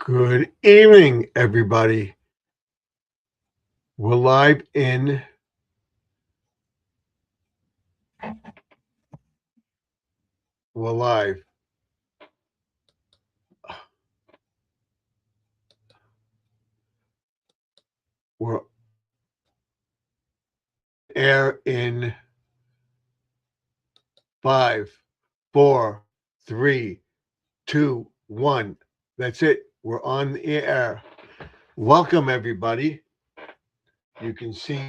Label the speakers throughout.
Speaker 1: Good evening, everybody. We're live in we're live. We're air in five, four, three, two, one. That's it. We're on the air. Welcome, everybody. You can see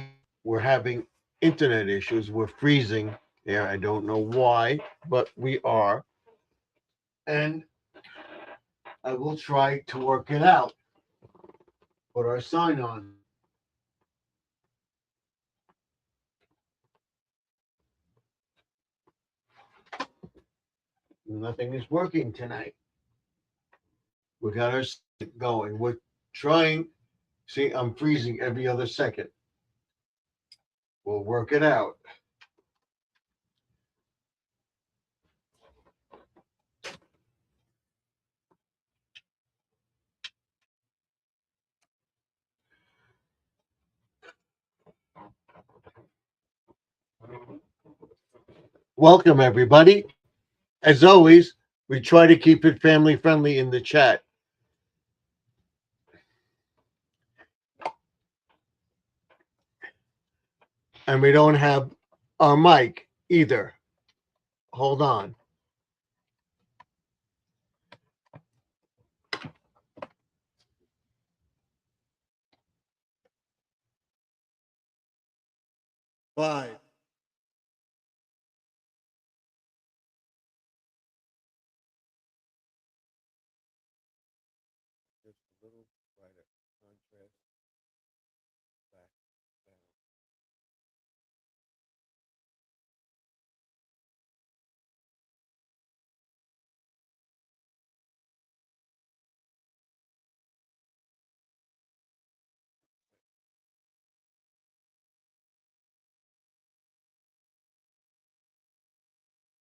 Speaker 1: we're having internet issues. We're freezing here. I don't know why, but we are. And I will try to work it out. Put our sign on. Nothing is working tonight. We got our going. We're trying. See, I'm freezing every other second. We'll work it out. Welcome, everybody. As always, we try to keep it family friendly in the chat. And we don't have our mic either. Hold on. Five. Just a little brighter. Contrast. Back. Down.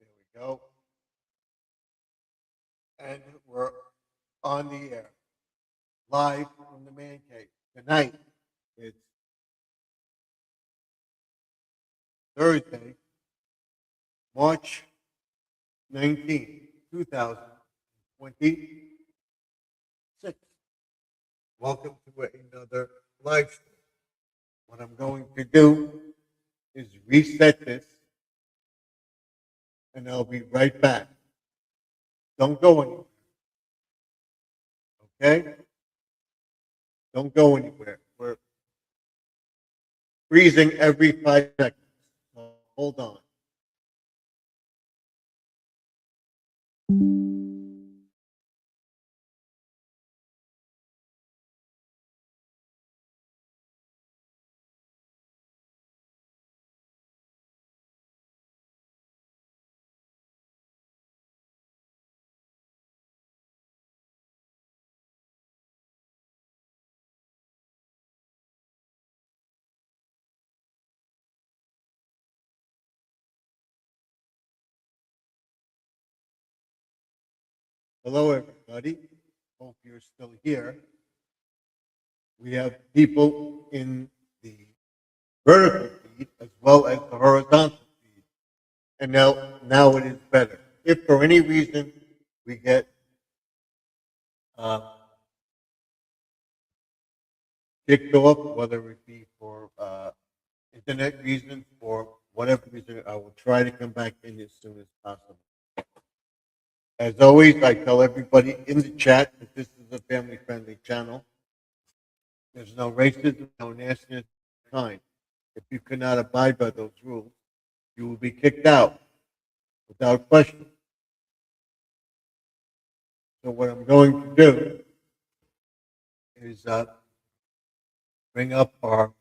Speaker 1: There we go. And we're on the air. Live from the man cave. Tonight, it's Thursday, March 19th, 2026. Welcome to another live stream. What I'm going to do is reset this and I'll be right back. Don't go anywhere. Okay? Don't go anywhere. We're freezing every 5 seconds. So hold on. Hello, everybody. Hope you're still here. We have people in the vertical feed as well as the horizontal feed. And now it is better. If for any reason we get uh, kicked off, whether it be for internet reasons or whatever reason, I will try to come back in as soon as possible. As always, I tell everybody in the chat that this is a family-friendly channel. There's no racism, no nastiness of kind. If you cannot abide by those rules, you will be kicked out without question. So what I'm going to do is bring up our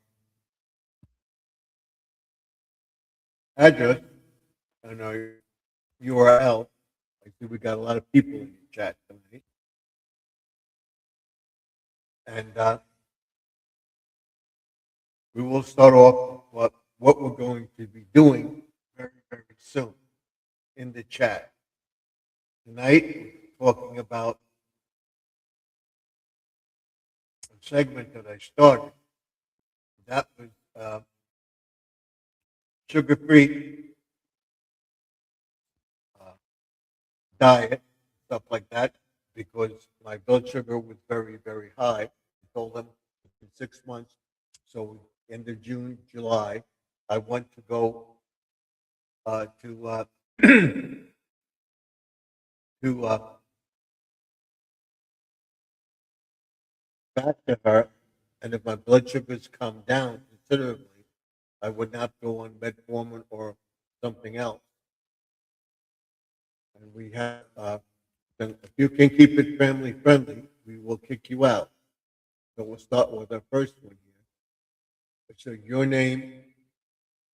Speaker 1: address and our URL. I see we got a lot of people in the chat tonight. And we will start off what we're going to be doing very, very soon in the chat. Tonight, we're talking about segment that I started. That was sugar-free uh, diet, stuff like that, because my blood sugar was very, very high. I told them in 6 months, so end of June, July, I want to go to to back to her, and if my blood sugars come down considerably, I would not go on metformin or something else. And we have, then if you can keep it family friendly, we will kick you out. So we'll start with our first one here. So your name,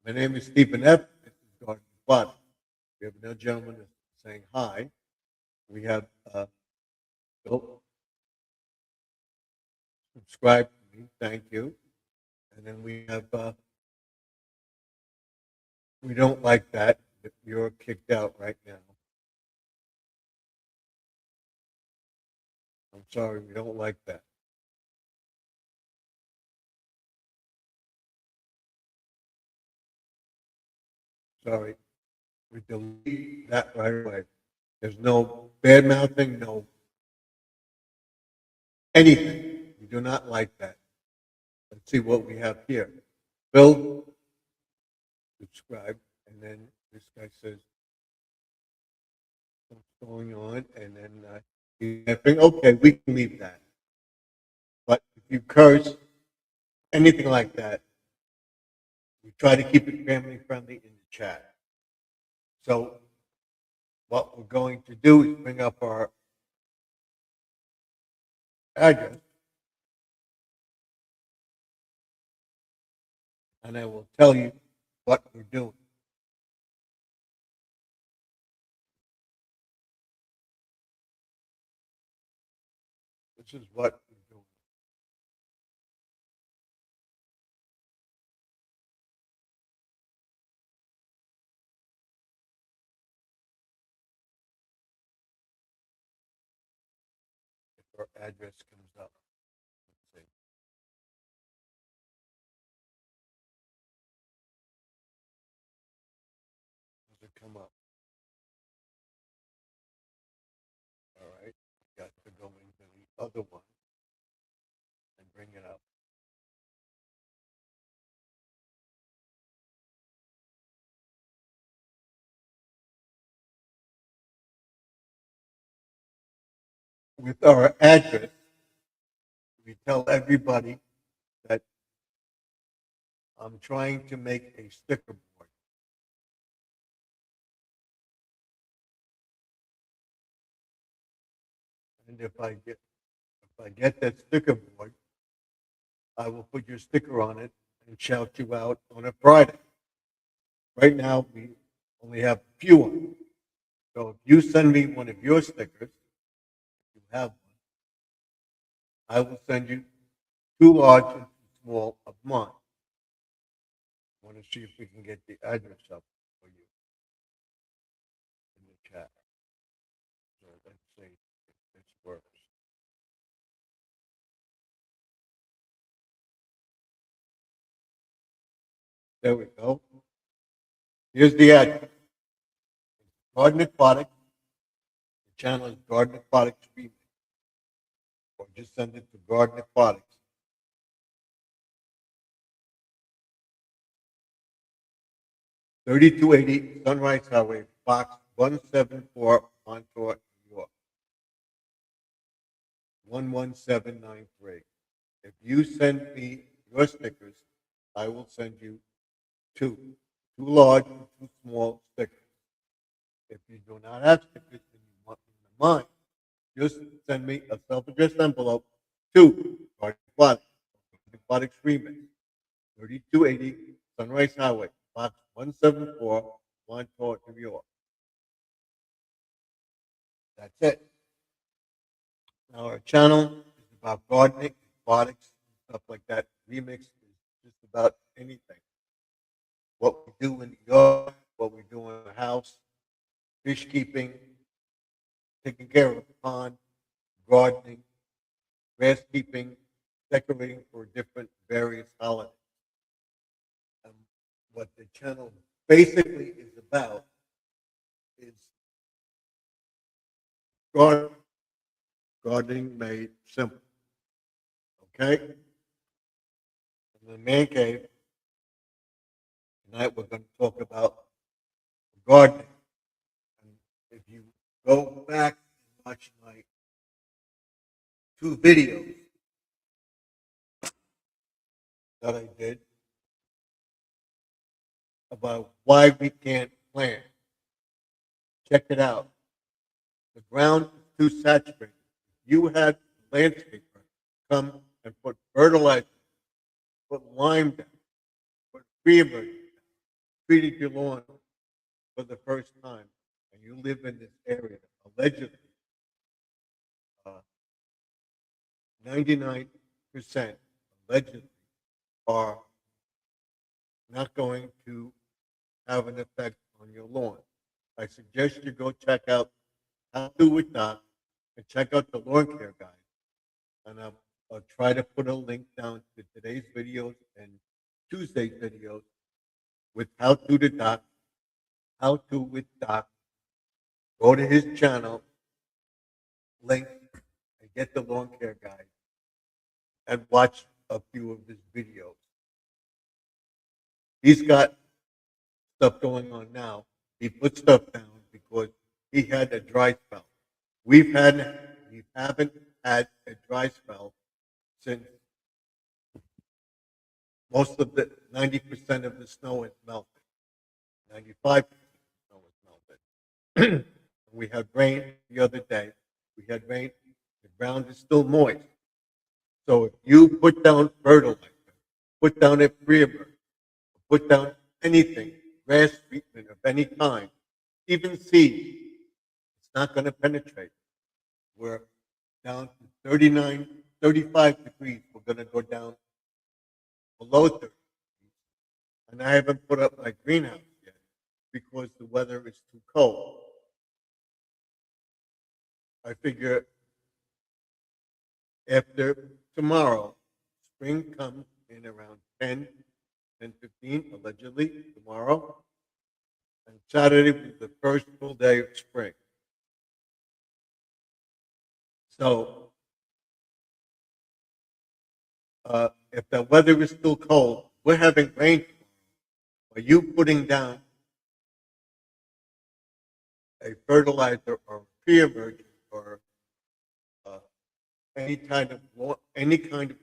Speaker 1: my name is Stephen F. This is Gordon Bott. We have another gentleman that's saying hi. We have Bill. Subscribe to me. Thank you. And then we have, we don't like that. You're kicked out right now. I'm sorry, we don't like that. Sorry. We delete that right away. There's no bad mouthing, no anything. We do not like that. Let's see what we have here. Bill, subscribe, and then this guy says, what's going on? And then he's laughing. Okay, we can leave that. But if you curse, anything like that, we try to keep it family friendly in the chat. So what we're going to do is bring up our address, and I will tell you what we're doing. This is what we're doing. If our address comes up. Let's see. Does it come up? All right. Got to go into the other one and bring it up. With our address, we tell everybody that I'm trying to make a sticker board. And if I get that sticker board, I will put your sticker on it and shout you out on a Friday. Right now, we only have a few on it. So if you send me one of your stickers, if you have one, I will send you 2 large and 2 small of mine. I want to see if we can get the address up for you in the chat. So let's see if this works. There we go. Here's the address. Garden Aquatics. The channel is Garden Aquatics Remix. Or just send it to Garden Aquatics. 3280 Sunrise Highway, Box 174, Montauk, New York. 11793. If you send me your stickers, I will send you two 2 large and 2 small stickers. If you do not have stickers and you want them in mine, just send me a self-addressed envelope to Garden Aquatics Remix, 3280 Sunrise Highway, Box 174, Montauk, New York. That's it. Now our channel is about gardening, aquatics, stuff like that. Remix is just about anything. What we do in the yard, what we do in the house, fish keeping, taking care of the pond, gardening, grass keeping, decorating for different various holidays. What the channel basically is about is gardening made simple. Okay? In the man cave, tonight we're going to talk about gardening. And if you go back and watch my 2 videos that I did about why we can't plant, check it out. The ground is too saturated. You had a landscaper come and put fertilizer, put lime down, put pre-emergent down, treated your lawn for the first time, and you live in this area, allegedly, 99% allegedly are not going to have an effect on your lawn. I suggest you go check out How to with Doc and check out the lawn care guide. And I'll try to put a link down to today's videos and Tuesday's videos with How to the Doc, How to with Doc. Go to his channel, link, and get the lawn care guide and watch a few of his videos. He's got stuff going on now. He put stuff down because he had a dry spell. We haven't had a dry spell since most of the 90% of the snow is melted. 95% of the snow is melted. We had rain the other day. We had rain. The ground is still moist. So if you put down fertilizer, put down a pre-emergent, put down anything, grass treatment of any kind, even seed, it's not going to penetrate. We're down to 39, 35 degrees. We're going to go down below 30 degrees. And I haven't put up my greenhouse yet because the weather is too cold. I figure after tomorrow, spring comes in around 10, 15, allegedly, tomorrow. And Saturday was the first full day of spring. So, if the weather is still cold, we're having rain. Are you putting down a fertilizer or pre-emergent or any kind of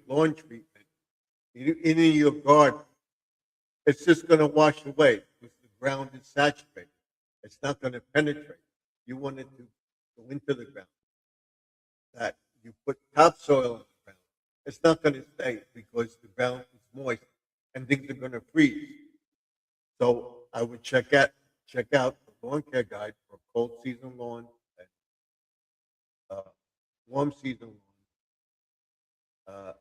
Speaker 1: lawn treatment in your garden? It's just going to wash away because the ground is saturated. It's not going to penetrate. You want it to go into the ground. That you put topsoil on the ground, it's not going to stay because the ground is moist and things are going to freeze. So I would check out the lawn care guide for cold season lawn and warm season lawn.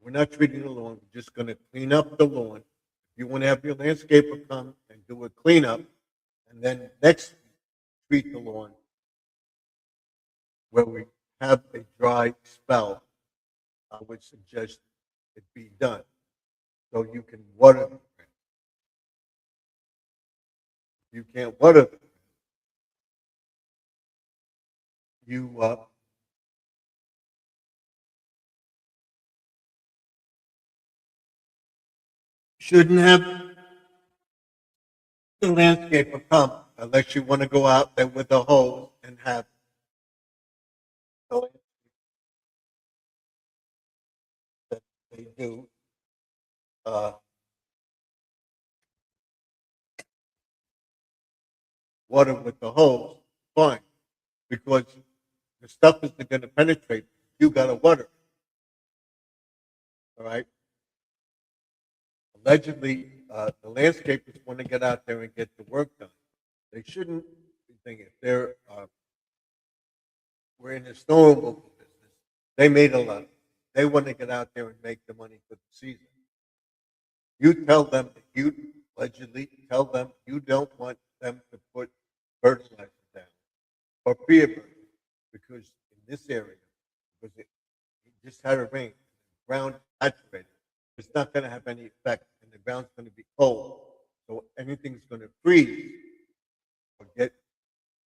Speaker 1: We're not treating the lawn. We're just going to clean up the lawn. If you want to have your landscaper come and do a cleanup, and then next week treat the lawn where we have a dry spell, I would suggest it be done so you can water the plant. You can't water the plant. You shouldn't have the landscaper come unless you want to go out there with a hose and have the landscaper that they do. Water with the hose, fine, because the stuff is going to penetrate. You got to water. All right. Allegedly, the landscapers want to get out there and get the work done. They shouldn't be thinking if we're in the snow removal business. They made a lot. They want to get out there and make the money for the season. You tell them that you allegedly tell them you don't want them to put fertilizer down or pre-emergent because in this area, because it just had a rain, the ground saturated. It's not going to have any effect, and the ground's going to be cold. So anything's going to freeze or get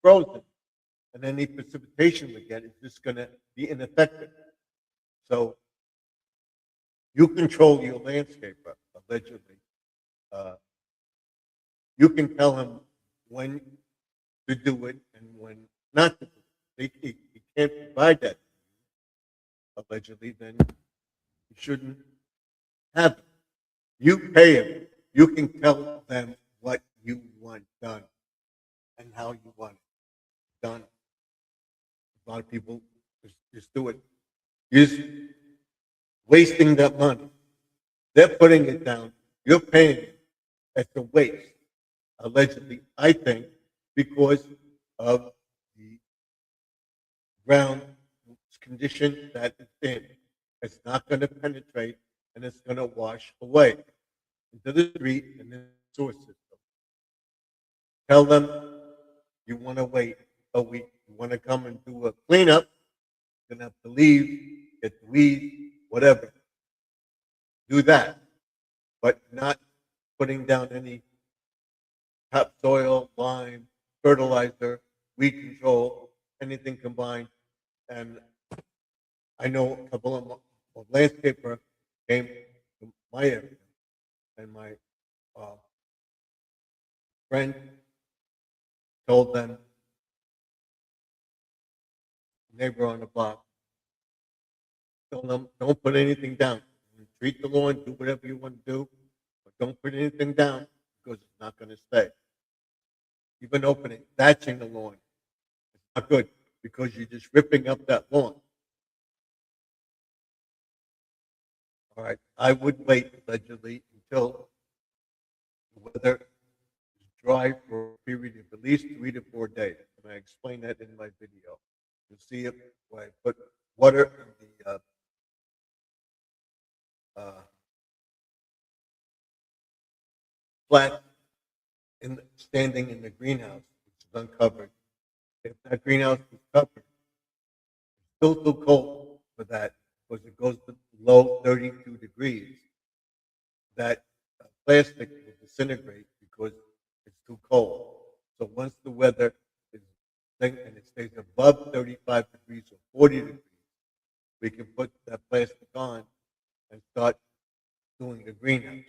Speaker 1: frozen, and any precipitation we get is just going to be ineffective. So you control your landscaper, allegedly. Uh, you can tell him when to do it and when not to do it. He can't provide that, allegedly, then you shouldn't have it. You pay him. You can tell them what you want done and how you want it done. A lot of people just do it. You're just wasting that money. They're putting it down. You're paying it. It's a waste, allegedly, I think, because of the ground condition that it's in. It's not going to penetrate and it's going to wash away into the street and the sewer system. Tell them you want to wait a week. You want to come and do a cleanup. You're going to have to leave, get the weeds, whatever. Do that, but not putting down any topsoil, lime, fertilizer, weed control, anything combined. And I know a couple of landscaper came to my area, and my uh, friend told them, neighbor on the block, told them, don't put anything down. Treat the lawn, do whatever you want to do, but don't put anything down because it's not going to stay. Even opening, thatching the lawn, it's not good because you're just ripping up that lawn. All right, I would wait allegedly until the weather is dry for a period of at least 3 to 4 days. And I explain that in my video. You'll see it where I put water in the flat standing in the greenhouse, which is uncovered. If that greenhouse is covered, it's still too cold for that because it goes to below 32 degrees. That plastic will disintegrate because it's too cold. So once the weather is and it stays above 35 degrees or 40 degrees, we can put that plastic on and start doing the greenhouse.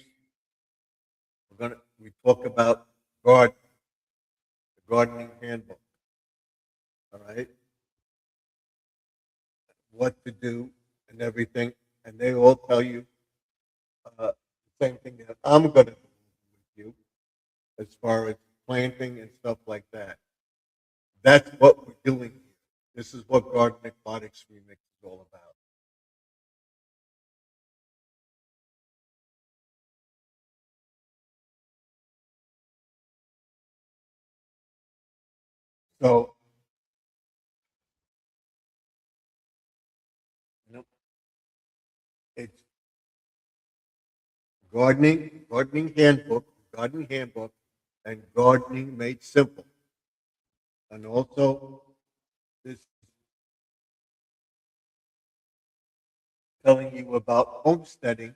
Speaker 1: We talk about gardening, the gardening handbook. All right, what to do and everything, and they all tell you the same thing that I'm going to do with you as far as planting and stuff like that. That's what we're doing here. This is what Garden Aquatics Remix is all about. So, you know, it's gardening handbook, and gardening made simple. And also, this telling you about homesteading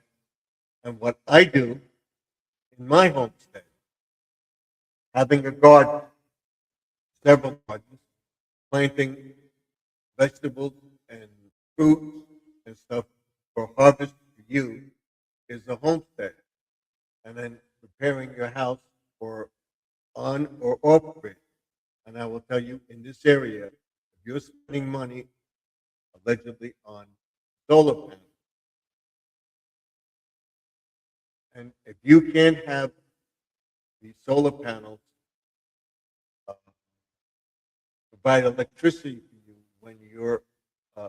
Speaker 1: and what I do in my homestead. Having a garden, several gardens, planting vegetables and fruits and stuff for harvest for you is a homestead. And then preparing your house for on or off grid. And I will tell you in this area, if you're spending money allegedly on solar panels, and if you can't have the solar panels uh, provide electricity for you when your uh,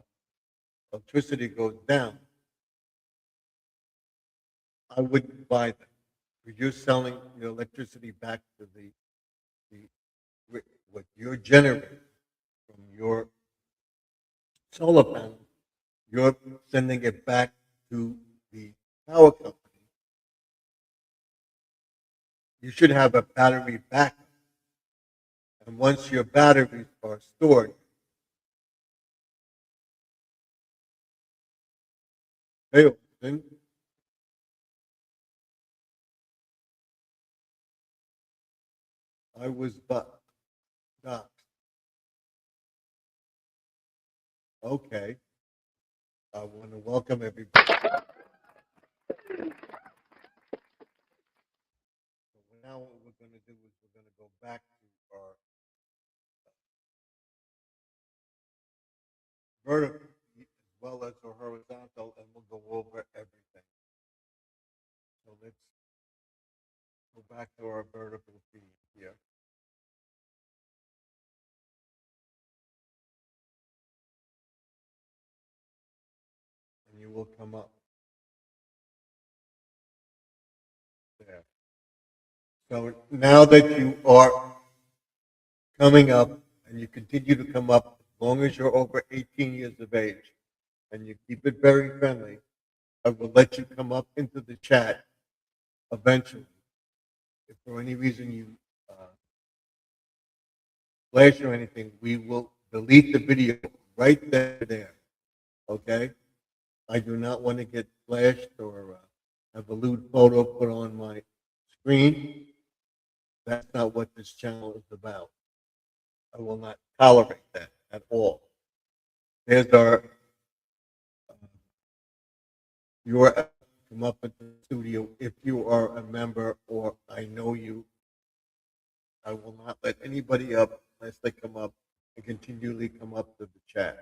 Speaker 1: electricity goes down, I wouldn't buy them. Because you're selling your electricity back to the what you're generating from your solar panel, you're sending it back to the power company. You should have a battery backup. And once your batteries are stored, fail. Kristen. I was doxxed. Okay. I want to welcome everybody. So now what we're going to do is we're going to go back to our vertical as well as our horizontal, and we'll go over everything. So let's go back to our vertical feed here. And you will come up there. So now that you are coming up and you continue to come up as long as you're over 18 years of age and you keep it very friendly, I will let you come up into the chat eventually. If for any reason you flash or anything, we will delete the video right there. Okay? I do not want to get flashed or have a lewd photo put on my screen. That's not what this channel is about. I will not tolerate that at all. There's our URL. Come up into the studio if you are a member or I know you. I will not let anybody up unless they come up and continually come up to the chat.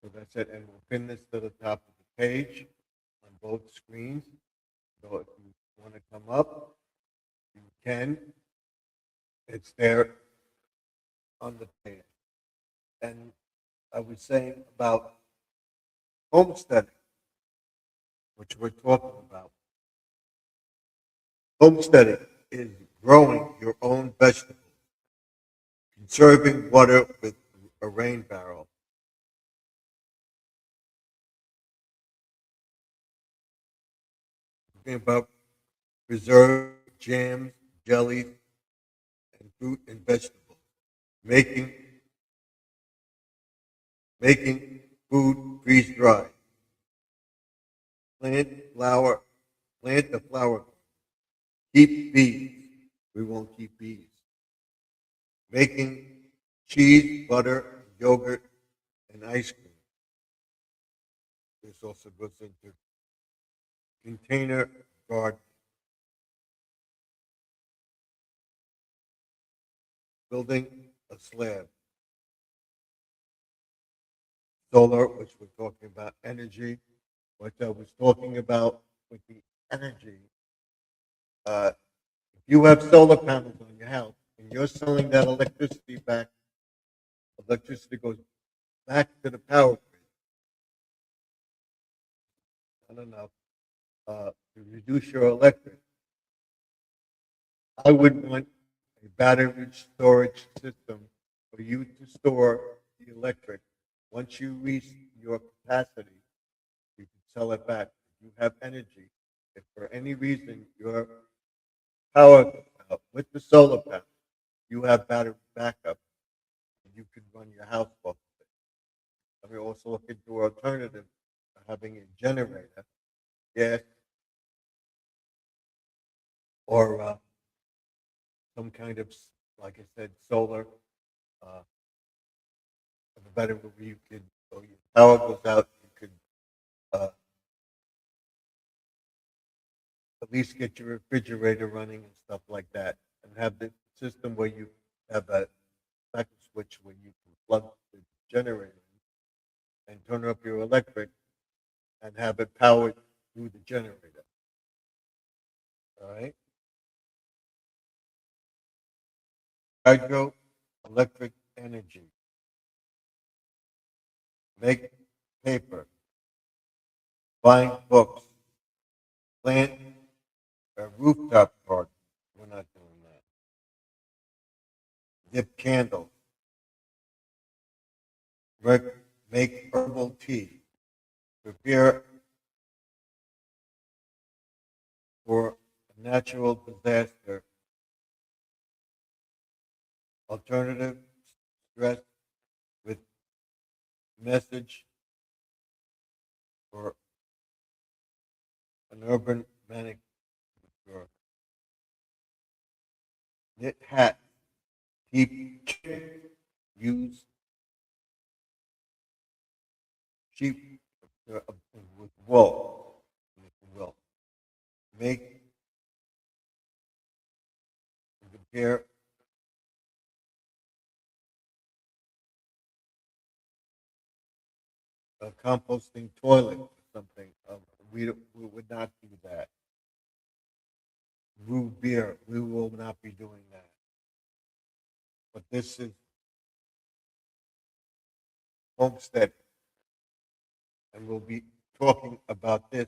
Speaker 1: So that's it, and we'll pin this to the top of the page on both screens. So if you want to come up, you can. It's there on the page. And I was saying about homesteading, which we're talking about. Homesteading is growing your own vegetables, conserving water with a rain barrel, talking about preserved jams, jellies, and fruit and vegetables, making food freeze dry, plant the flower, keep bees. We won't keep bees. Making cheese, butter, yogurt, and ice cream. This also goes into container garden, building a slab, solar, which we're talking about energy, what I was talking about with the energy. If you have solar panels on your house and you're selling that electricity back, electricity goes back to the power grid. Not enough to reduce your electric. I would want a battery storage system for you to store the electric. Once you reach your capacity, you can sell it back. If you have energy, if for any reason your power goes out with the solar panel, you have battery backup. You can run your house off of it. And we also look into alternative having a generator, gas, or some kind of, like I said, solar. The better where you could, so your power goes out, you could at least get your refrigerator running and stuff like that, and have the system where you have a second switch where you can plug the generator in and turn up your electric and have it powered through the generator. All right. Hydroelectric energy. Make paper. Buying books. Plant a rooftop garden. We're not doing that. Dip candles. Make herbal tea. Prepare for a natural disaster. Alternative stress message for an urban manicure. Knit hat, keep chicken, use sheep with wool, if you will. Make and compare a composting toilet or something. We would not do that. Brew beer, we will not be doing that. But this is homestead, and we'll be talking about this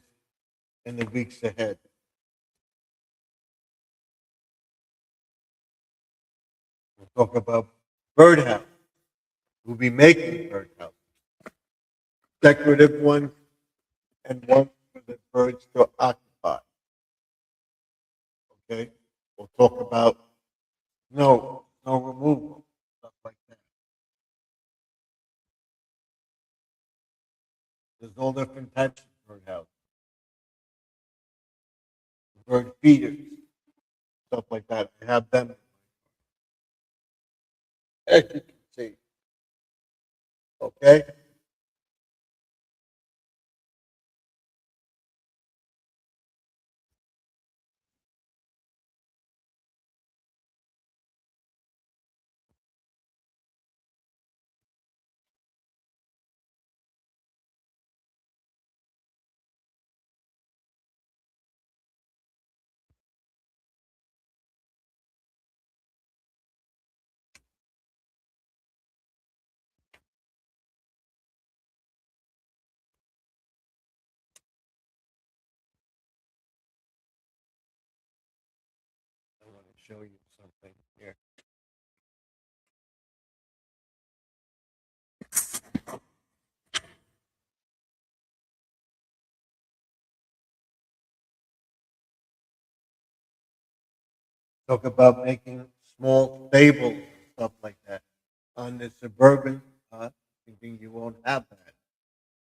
Speaker 1: in the weeks ahead. We'll talk about birdhouse. We'll be making birdhouse, decorative ones and ones for the birds to occupy. Okay, we'll talk about snow removal, stuff like that. There's all different types of birdhouse, bird feeders, stuff like that. I have them, as you can see. Okay. I want to show you something here. Talk about making small stables, stuff like that. On the suburban, thinking you won't have that,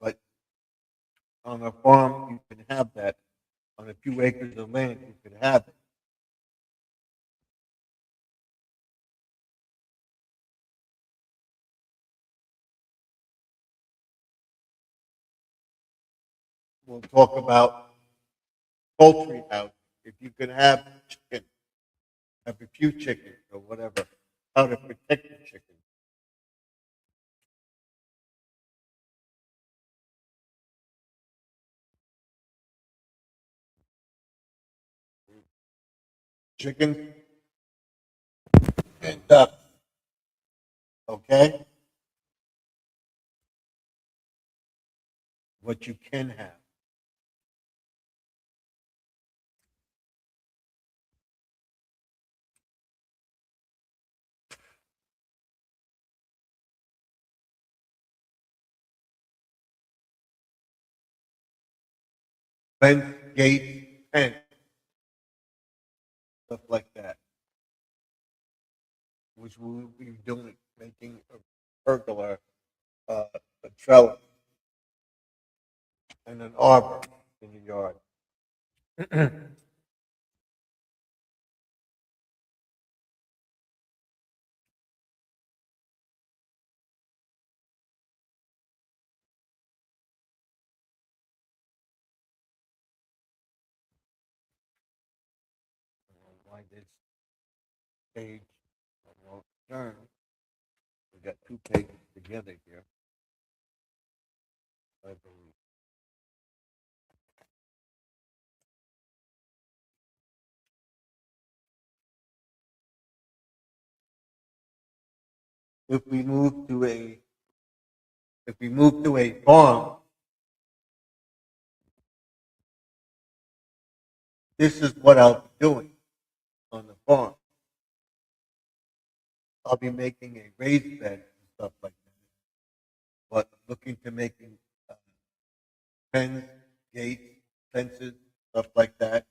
Speaker 1: but on a farm you can have that. On a few acres of land you can have it. We'll talk about poultry house. If you can have chicken, have a few chickens or whatever, how to protect the chicken. Chicken and duck. Okay? What you can have. Fence, gate, pen, stuff like that. Which we will be doing, making a pergola, a trellis, and an arbor in the yard. Why this page won't turn? We got two pages together here, I believe. If we move to a if we move to a farm, this is what I'll be doing on the farm. I'll be making a raised bed and stuff like that, but looking to making uh, pens, gates, fences, stuff like that.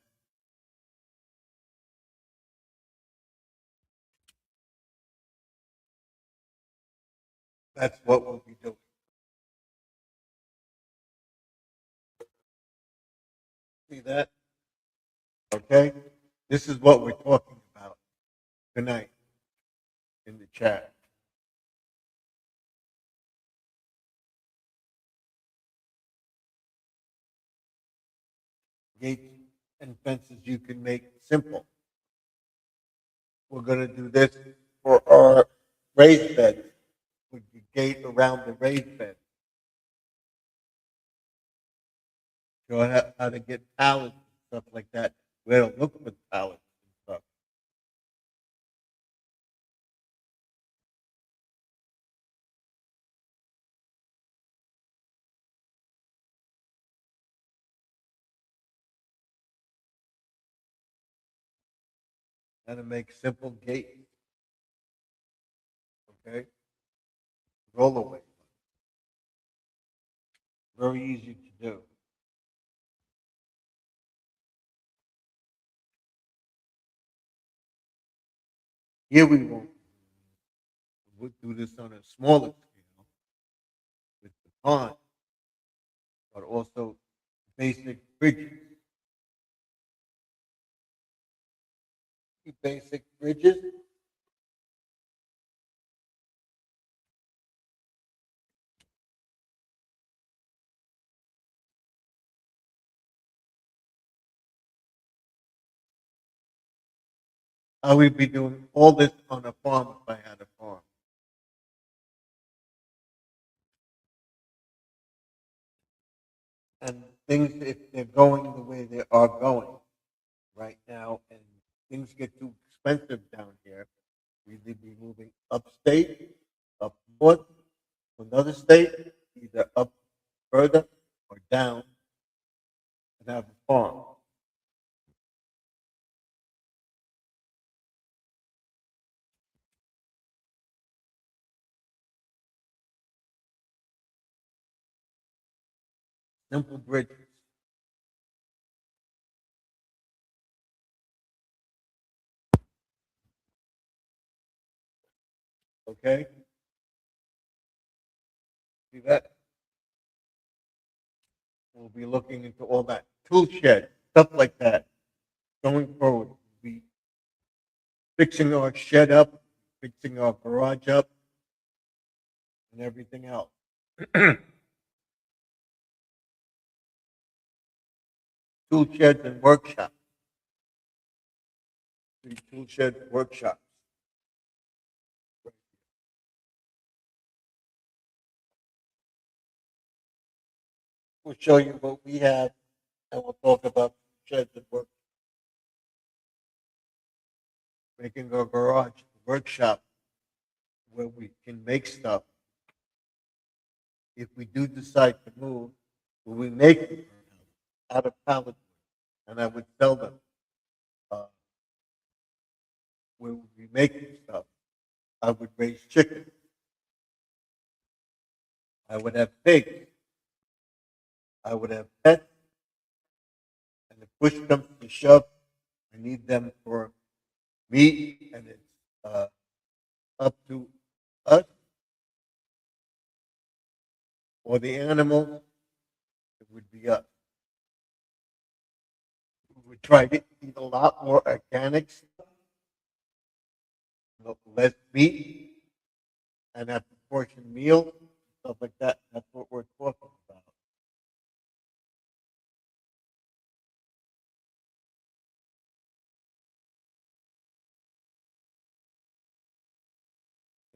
Speaker 1: That's what we'll be doing. See that? Okay? This is what we're talking about tonight in the chat. Gates and fences you can make simple. We're going to do this for our raised beds. With the gate around the raised bed. Show how to get pallets and stuff like that. Where to look for pallets and stuff. How to make simple gates. Okay? Roll away. Very easy to do. Here we won't. We'll do this on a smaller scale with the pond, but also basic bridges. Basic bridges. I would be doing all this on a farm if I had a farm. And things, if they're going the way they are going right now, and things get too expensive down here, we'd either be moving upstate, up north, to another state, either up further or down, and have a farm. Simple bridges. Okay? See that? We'll be looking into all that. Tool shed, stuff like that. Going forward, we'll be fixing our shed up, fixing our garage up, and everything else. Tool sheds and workshops. Tool shed workshops. We'll show you what we have, and we'll talk about sheds and work, making our garage workshop where we can make stuff. If we do decide to move, will we make them out of pallet, and I would sell them. Where we'll be making stuff. I would raise chickens. I would have pigs. I would have pets. And if push comes to shove, I need them for meat, and it's up to us or the animals. It would be us. We would try to eat a lot more organic stuff, less meat, and have proportion meals, stuff like that. That's what we're talking about.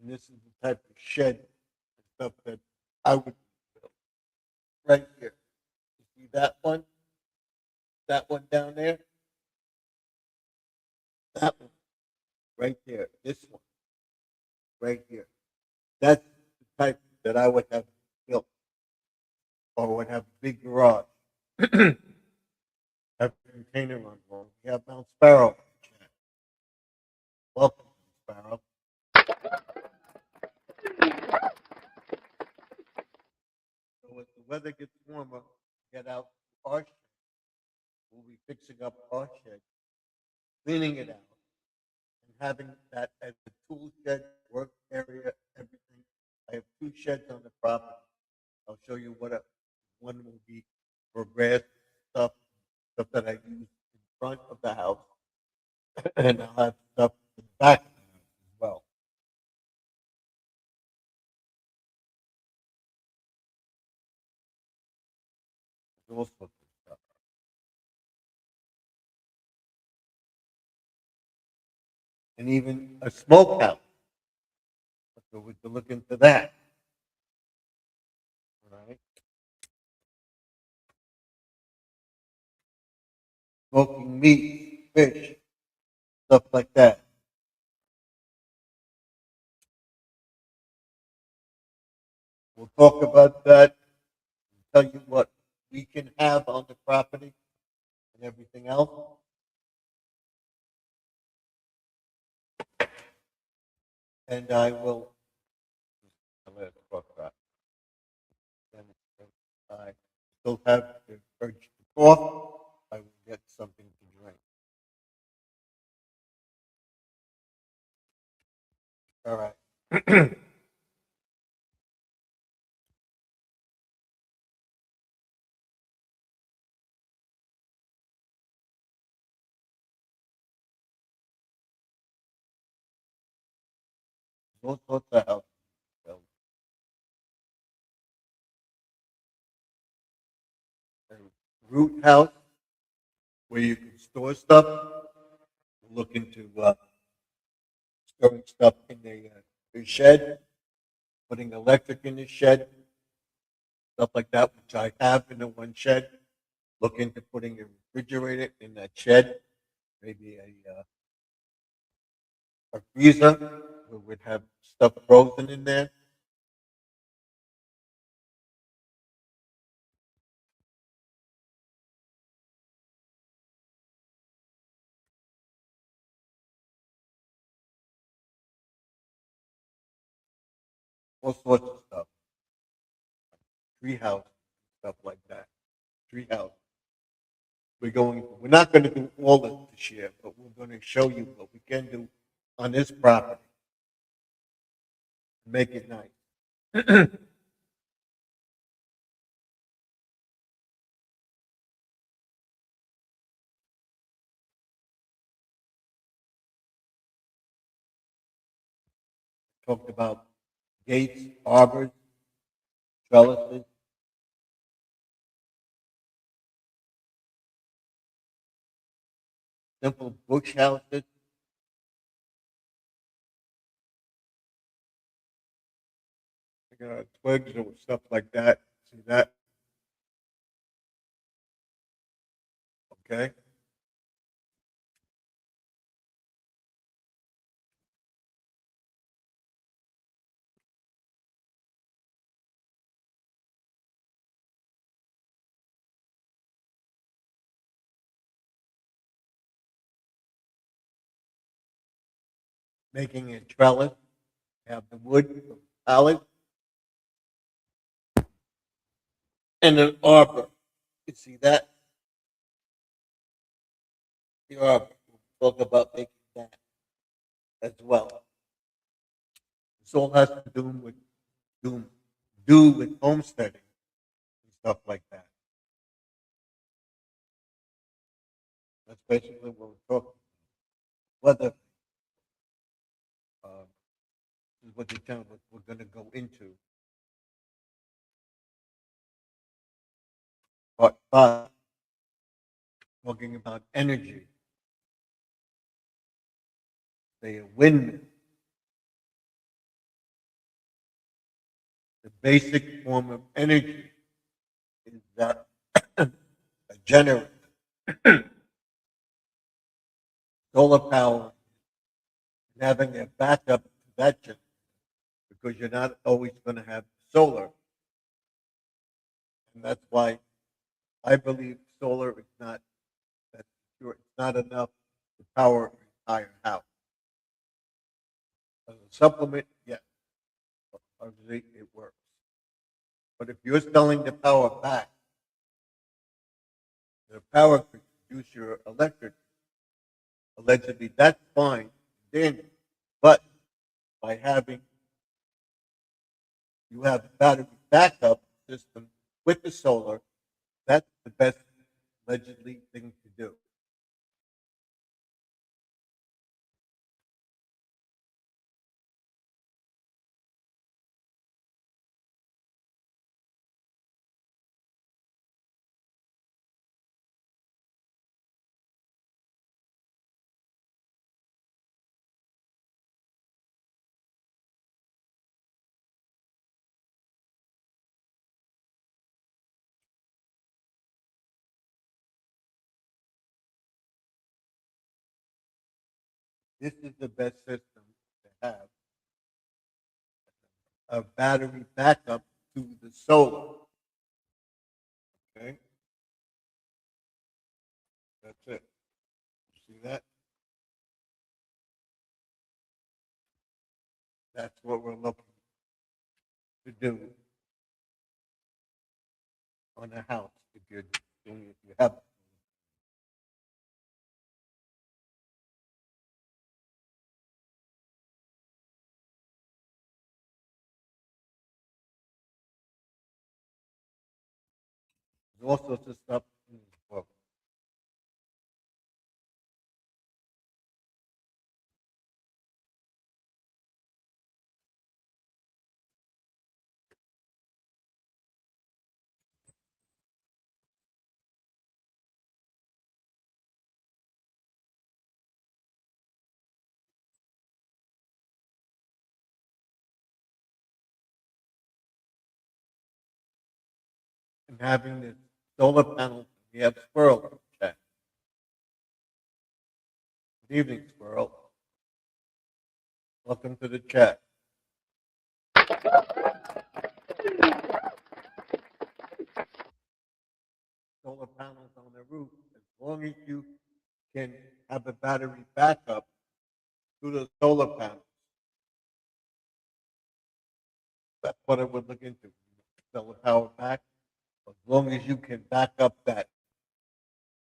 Speaker 1: And this is the type of shed and stuff that I would build right here. You see that one? That one down there? That one right there. This one right here. That's the type that I would have built, or would have a big garage. Have a container on one. We have Mount Sparrow. Welcome, Sparrow. So as the weather gets warmer, get out our shed. We'll be fixing up our shed, cleaning it out, and having that as a tool shed, work area, everything. I have two sheds on the property. I'll show you what one will be for grass stuff, stuff that I use in front of the house, and I'll have stuff in the back of the house as well. There's all sorts of stuff. And even a smokehouse. So we can look into that. All right. Smoking meat, fish, stuff like that. We'll talk about that, tell you what we can have on the property and everything else. And I'll let it talk about it. And I still have the urge to cough. I will get something to drink. All right. All sorts of houses. So, a root house where you can store stuff. Look into storing stuff in a shed, putting electric in the shed, stuff like that, which I have in the one shed. Look into putting a refrigerator in that shed, maybe a freezer where we'd have stuff frozen in there. All sorts of stuff. Treehouse, stuff like that. Treehouse. We're not going to do all of this year, but we're going to show you what we can do on this property. Make it nice. Talked about gates, arbors, trellises. Simple bush houses. Twigs or stuff like that. See that? Okay. Making a trellis. Have the wood pallet and an arbor. You see that? The arbor. We'll talk about making that as well. This all has to do, do with homesteading and stuff like that. That's basically what we're talking about. Whether is what what we're going to go into. Part 5, talking about energy. Say a windmill. The basic form of energy is that a generator, solar power, and having a backup to that generator, because you're not always going to have solar. And that's why I believe solar is not that secure. It's not enough to power an entire house. As a supplement, yes, obviously it works. But if you're selling the power back, the power could produce your electric, allegedly, that's fine, then, but by having you have a battery backup system with the solar, that's the best allegedly thing to do. This is the best system to have a battery backup to the solar. Okay, that's it. See that? That's what we're looking to do on a house if you're doing if you have. There's all sorts of stuff in this book. And having this solar panel, we have Squirrel in the chat. Good evening, Squirrel. Welcome to the chat. Solar panels on the roof, as long as you can have a battery backup to the solar panels. That's what I would look into. Sell the power back. As long as you can back up that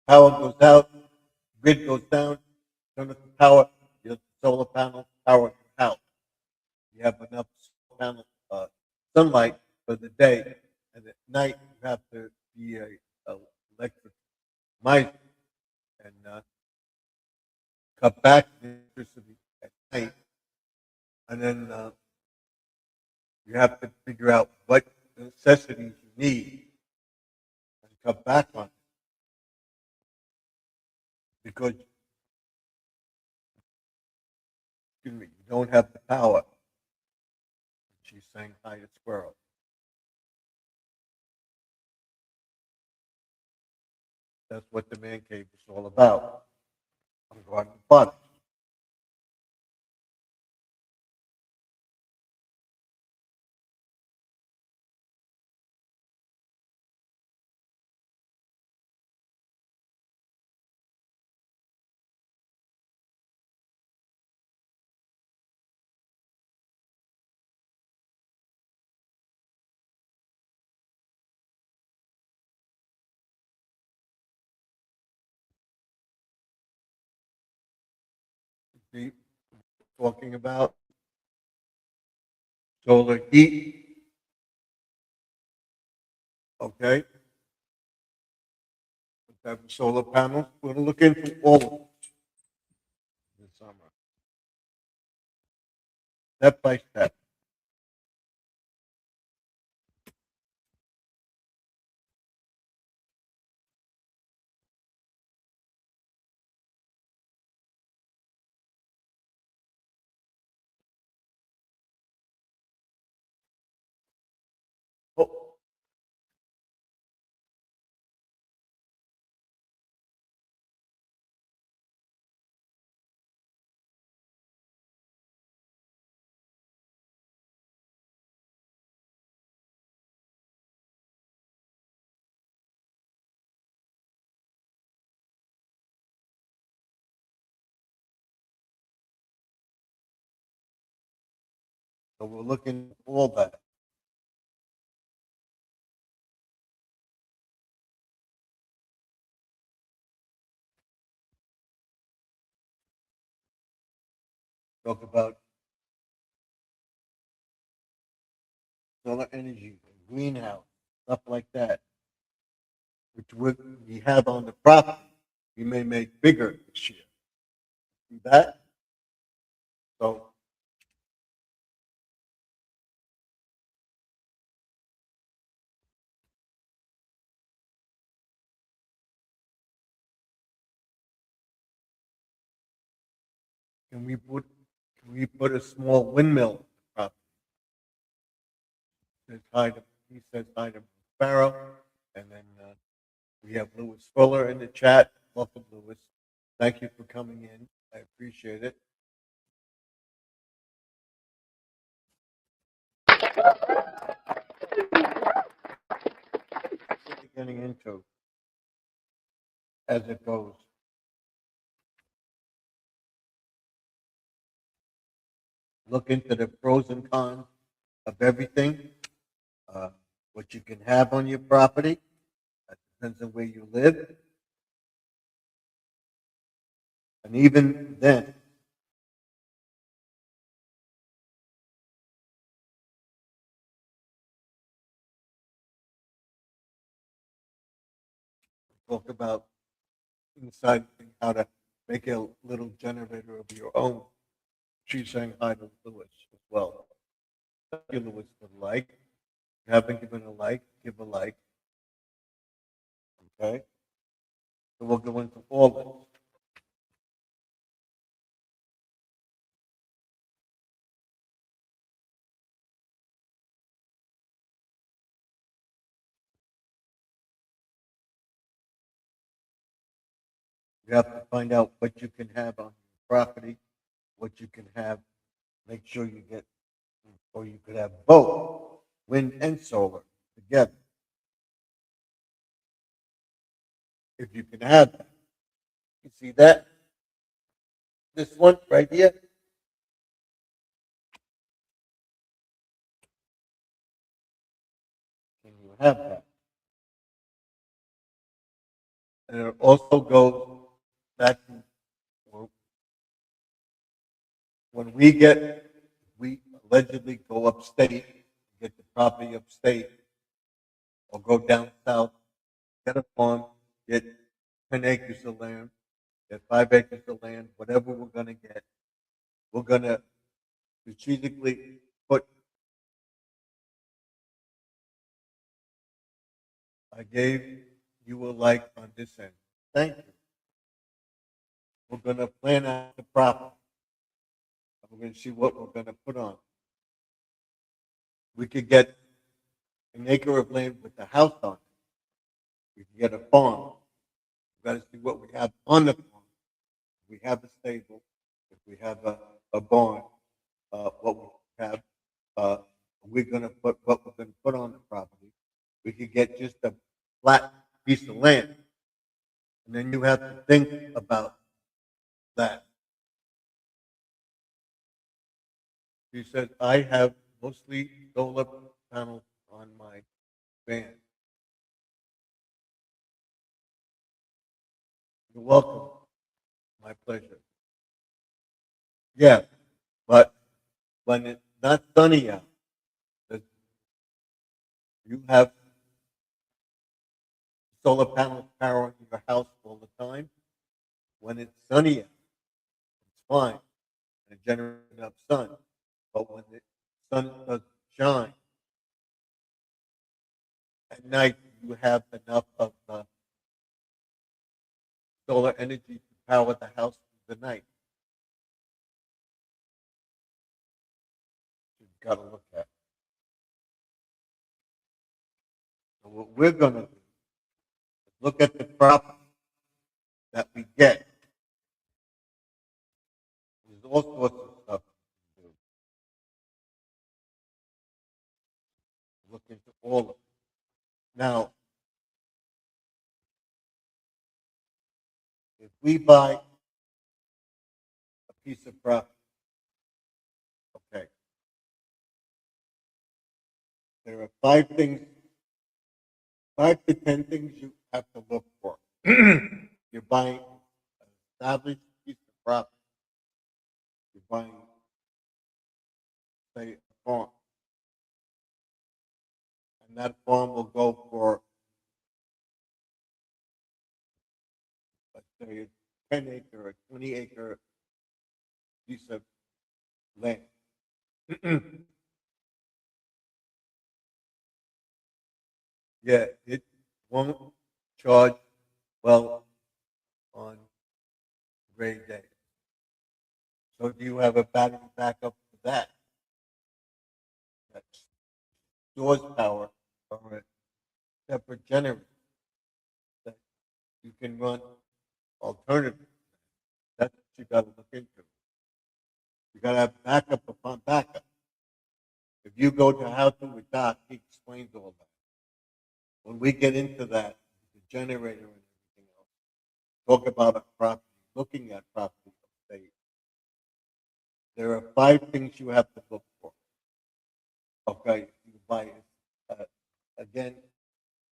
Speaker 1: power goes out, grid goes down, turn off the power, your solar panel power your house. You have enough solar panel sunlight for the day, and at night you have to be a electric miser and cut back the electricity at night, and then you have to figure out what necessities you need and cut back on it because excuse me, you don't have the power. She's saying hi to Squirrel. That's what the man cave is all about. I'm Garden Fun. See, talking about solar heat. Okay. We have solar panels. We're going to look into all of them this summer, step by step. Oh, so we're looking at all that. Talk about solar energy, greenhouse, stuff like that. which we have on the property, we may make bigger this year. See that? So can we put a small windmill on the property? He says hi to Sparrow, and then we have Lewis Fuller in the chat. Welcome, Lewis. Thank you for coming in. I appreciate it. What are we getting into as it goes? Look into the pros and cons of everything, what you can have on your property. That depends on where you live. And even then, talk about inside how to make a little generator of your own. She's saying hi to Lewis as well. Thank you, Lewis, for the like. If you haven't given a like, give a like. Okay? So we'll go into all this. You have to find out what you can have on your property, what you can have. Make sure you get, or you could have both wind and solar together. If you can have that. You see that? This one right here? Can you have that? And it also goes back to when we allegedly go upstate, get the property upstate, or go down south, get a farm, get 10 acres of land, get 5 acres of land, whatever we're going to get, we're going to strategically put. I gave you a like on this end. Thank you. We're going to plan out the property. We're going to see what we're going to put on. We could get an acre of land with the house on it. We could get a farm. We've got to see what we have on the farm. If we have a stable, if we have a barn, what we have, we're going to put what we're going to put on the property. We could get just a flat piece of land, and then you have to think about that. He said, I have mostly solar panels on my van. You're welcome. My pleasure. Yeah, but when it's not sunny out, you have solar panels powering your house all the time. When it's sunny out, it's fine, and it generates enough sun. But when the sun doesn't shine at night, you have enough of solar energy to power the house through the night. You've got to look at. So what we're going to do is look at the property that we get. There's all sorts of stuff to do. Look into all of it. Now, if we buy a piece of property, okay, there are 5 to 10 things you have to look for. You're buying an established piece of property. You're buying, say, a farm. And that farm will go for say a 10-acre or 20-acre piece of land. Yeah, it won't charge well on gray day. So do you have a battery backup for that? That stores power or a separate generator that you can run alternative. That's what you got to look into. You got to have backup upon backup. If you go to How to with Doc, he explains all that. When we get into that, the generator and everything else, talk about a property, looking at property upstate. There are 5 things you have to look for. Okay, you buy again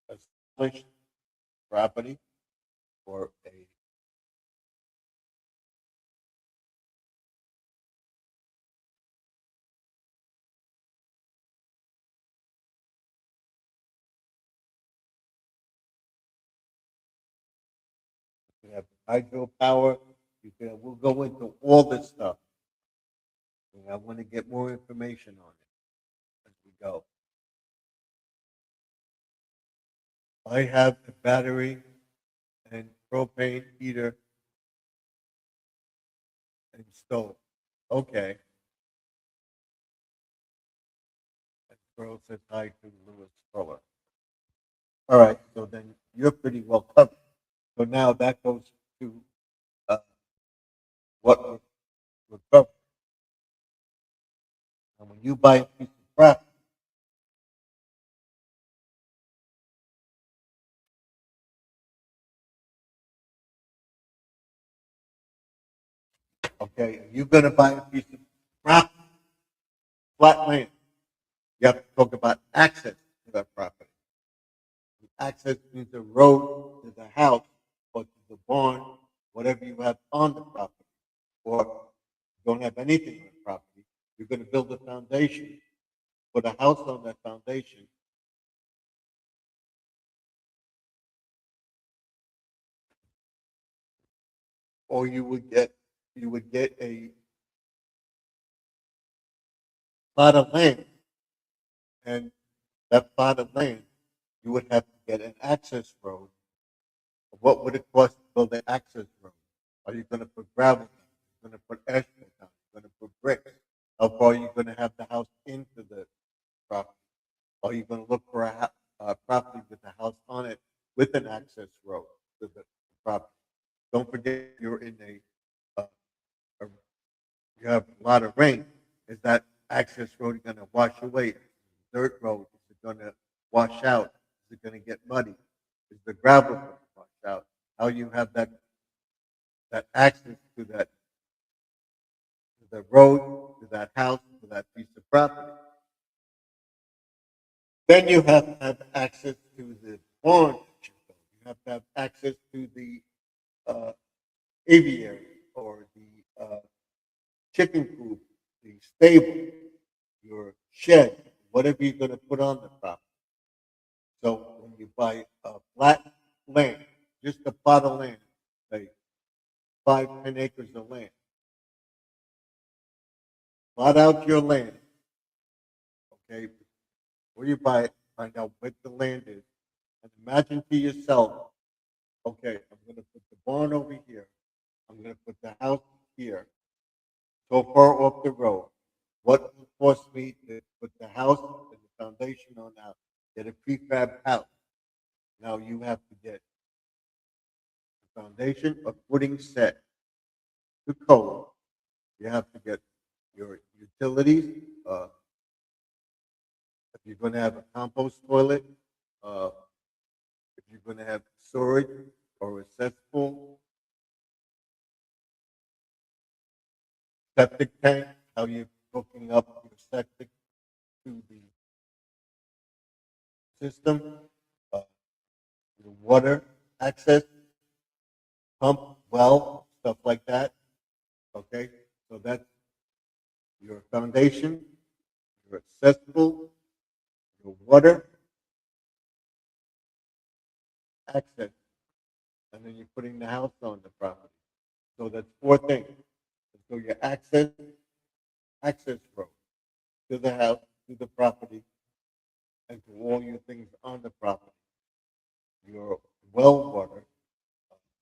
Speaker 1: established property or a you have hydropower. You can. We'll go into all this stuff. And I want to get more information on it as we go. I have a battery and propane heater and stove. Okay. And girl says hi to Lewis Fuller. All right. So then you're pretty well covered. So now that goes to uh, what we're covered. And when you buy a piece of property, okay, you're going to buy a piece of property, flat land. You have to talk about access to that property. Access means the road to the house or to the barn, whatever you have on the property. Or if you don't have anything on the property, you're going to build a foundation, put a house on that foundation. Or you would get a plot of land, and that plot of land, you would have to get an access road. What would it cost to build an access road? Are you going to put gravel down? Are you going to put asphalt down? Are you going to put bricks? How far are you going to have the house into the property? Are you going to look for a property with a house on it with an access road to the property? Don't forget you're in a you have a lot of rain. Is that access road going to wash away? Dirt road, is it going to wash out? Is it going to get muddy? Is the gravel going to wash out? How you have that access to the road, to that house, to that piece of property. Then you have to have access to the barn. You have to have access to the uh, aviary or the chicken coop, the stable, your shed, whatever you're going to put on the property. So when you buy a flat land, just a plot of land, say 5, 10 acres of land, plot out your land, okay? Where you buy it, find out what the land is, and imagine to yourself, okay, I'm going to put the barn over here, I'm going to put the house here, so far off the road. What will it cost me to put the house and the foundation on out? Get a prefab house. Now you have to get the foundation of footing set to code. You have to get your utilities. If you're going to have a compost toilet, uh, if you're going to have storage or a cesspool, septic tank, how you're hooking up your septic to the system, uh, your water access, pump, well, stuff like that. Okay, so that's your foundation, your cesspool, your water access, and then you're putting the house on the property. So that's four things. So your access road to the house, to the property, and to all your things on the property. Your well water,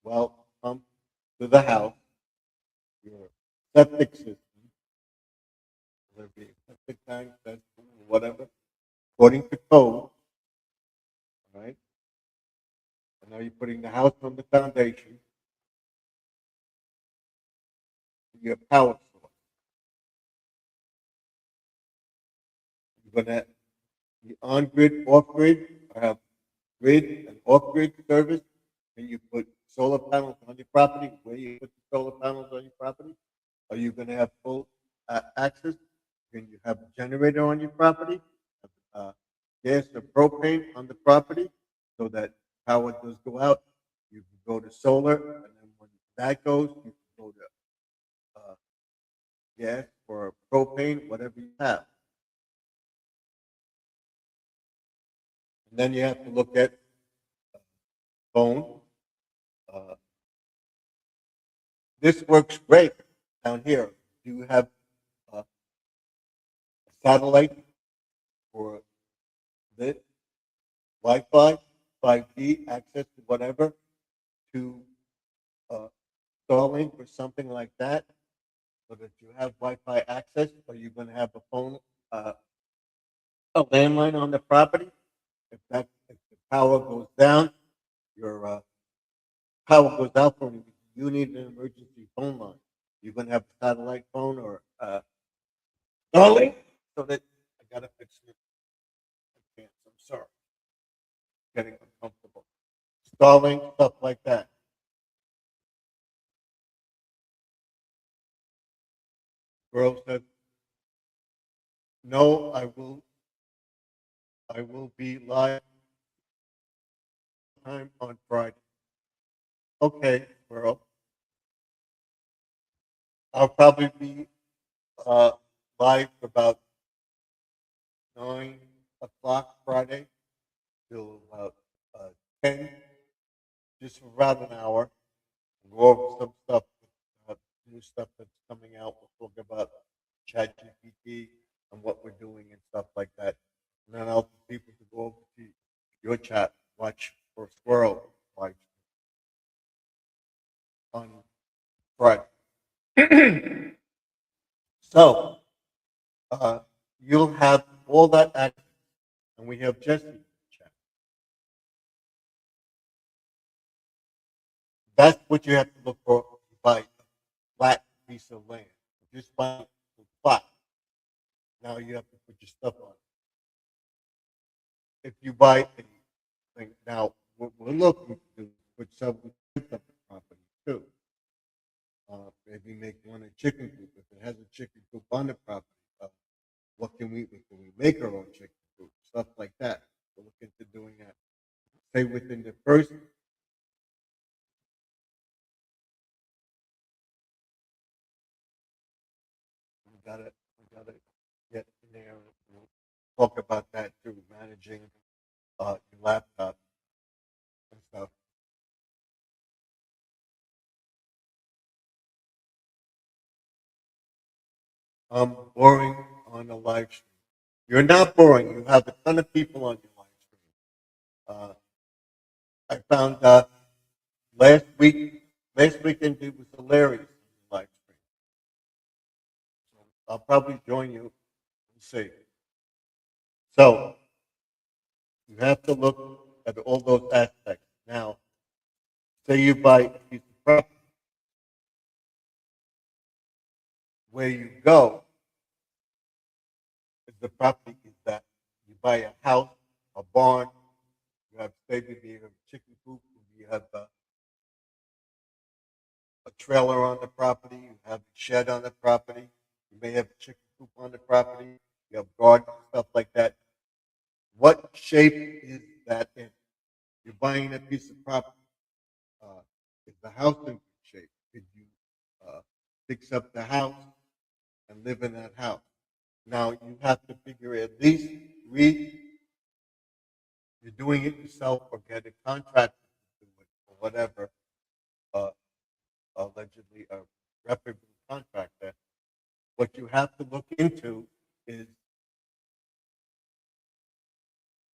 Speaker 1: well pump to the house, your septic system, whether it be a septic tank, that's whatever, according to code, right? And now you're putting the house on the foundation, your power source. You're gonna be on grid, off grid, or have grid and off grid service, and you put solar panels on your property. Where you put the solar panels on your property? Are you going to have full access? Can you have a generator on your property? Gas or propane on the property so that power does go out. You can go to solar, and then when that goes, you can go to gas or propane, whatever you have. And then you have to look at phone. Uh, this works great down here. Do you have a satellite for this Wi-Fi, 5G access to whatever, to uh, Starlink or something like that, so that you have Wi-Fi access, or you're going to have a phone, a landline on the property. If the power goes down, your power goes out for you. You need an emergency phone line. You're going to have a satellite phone or Starlink, so that I got to fix it. I can't. I'm sorry. Getting uncomfortable. Starlink, stuff like that. Girl said, "No, I will be live time on Friday." Okay, girl. I'll probably be uh, live about 9 o'clock Friday till about 10, just for about an hour. Go over some stuff, new stuff that's coming out. We'll talk about ChatGPT and what we're doing and stuff like that. And then I'll tell people to go over to your chat, watch for Squirrel live on Friday. So you'll have all that access, and we have Jesse in the chat. That's what you have to look for by a flat piece of land. Just buy a flat. Now you have to put your stuff on it. If you buy anything, now what we're looking to do is put some on the property too. Maybe make one a chicken coop. If it has a chicken coop on the property, what can we make our own chicken coop? Stuff like that. We're looking into doing that. Say within the first we gotta get in there and we'll talk about that too, managing your laptop and stuff. Boring on a live stream. You're not boring. You have a ton of people on your live stream. I found last week, last weekend it was hilarious on the live stream. So I'll probably join you and see. So you have to look at all those aspects. Now, say you buy a piece of property, where you go is the property is that you buy a house, a barn, you have maybe you have a chicken coop, you have a trailer on the property, you have a shed on the property, you may have a chicken coop on the property, you have garden, stuff like that. What shape is that in? You're buying a piece of property. Is the house in good shape? Could you fix up the house and live in that house? Now you have to figure at least read. You're doing it yourself or get a contractor to do it or whatever. allegedly a reputable contractor. What you have to look into is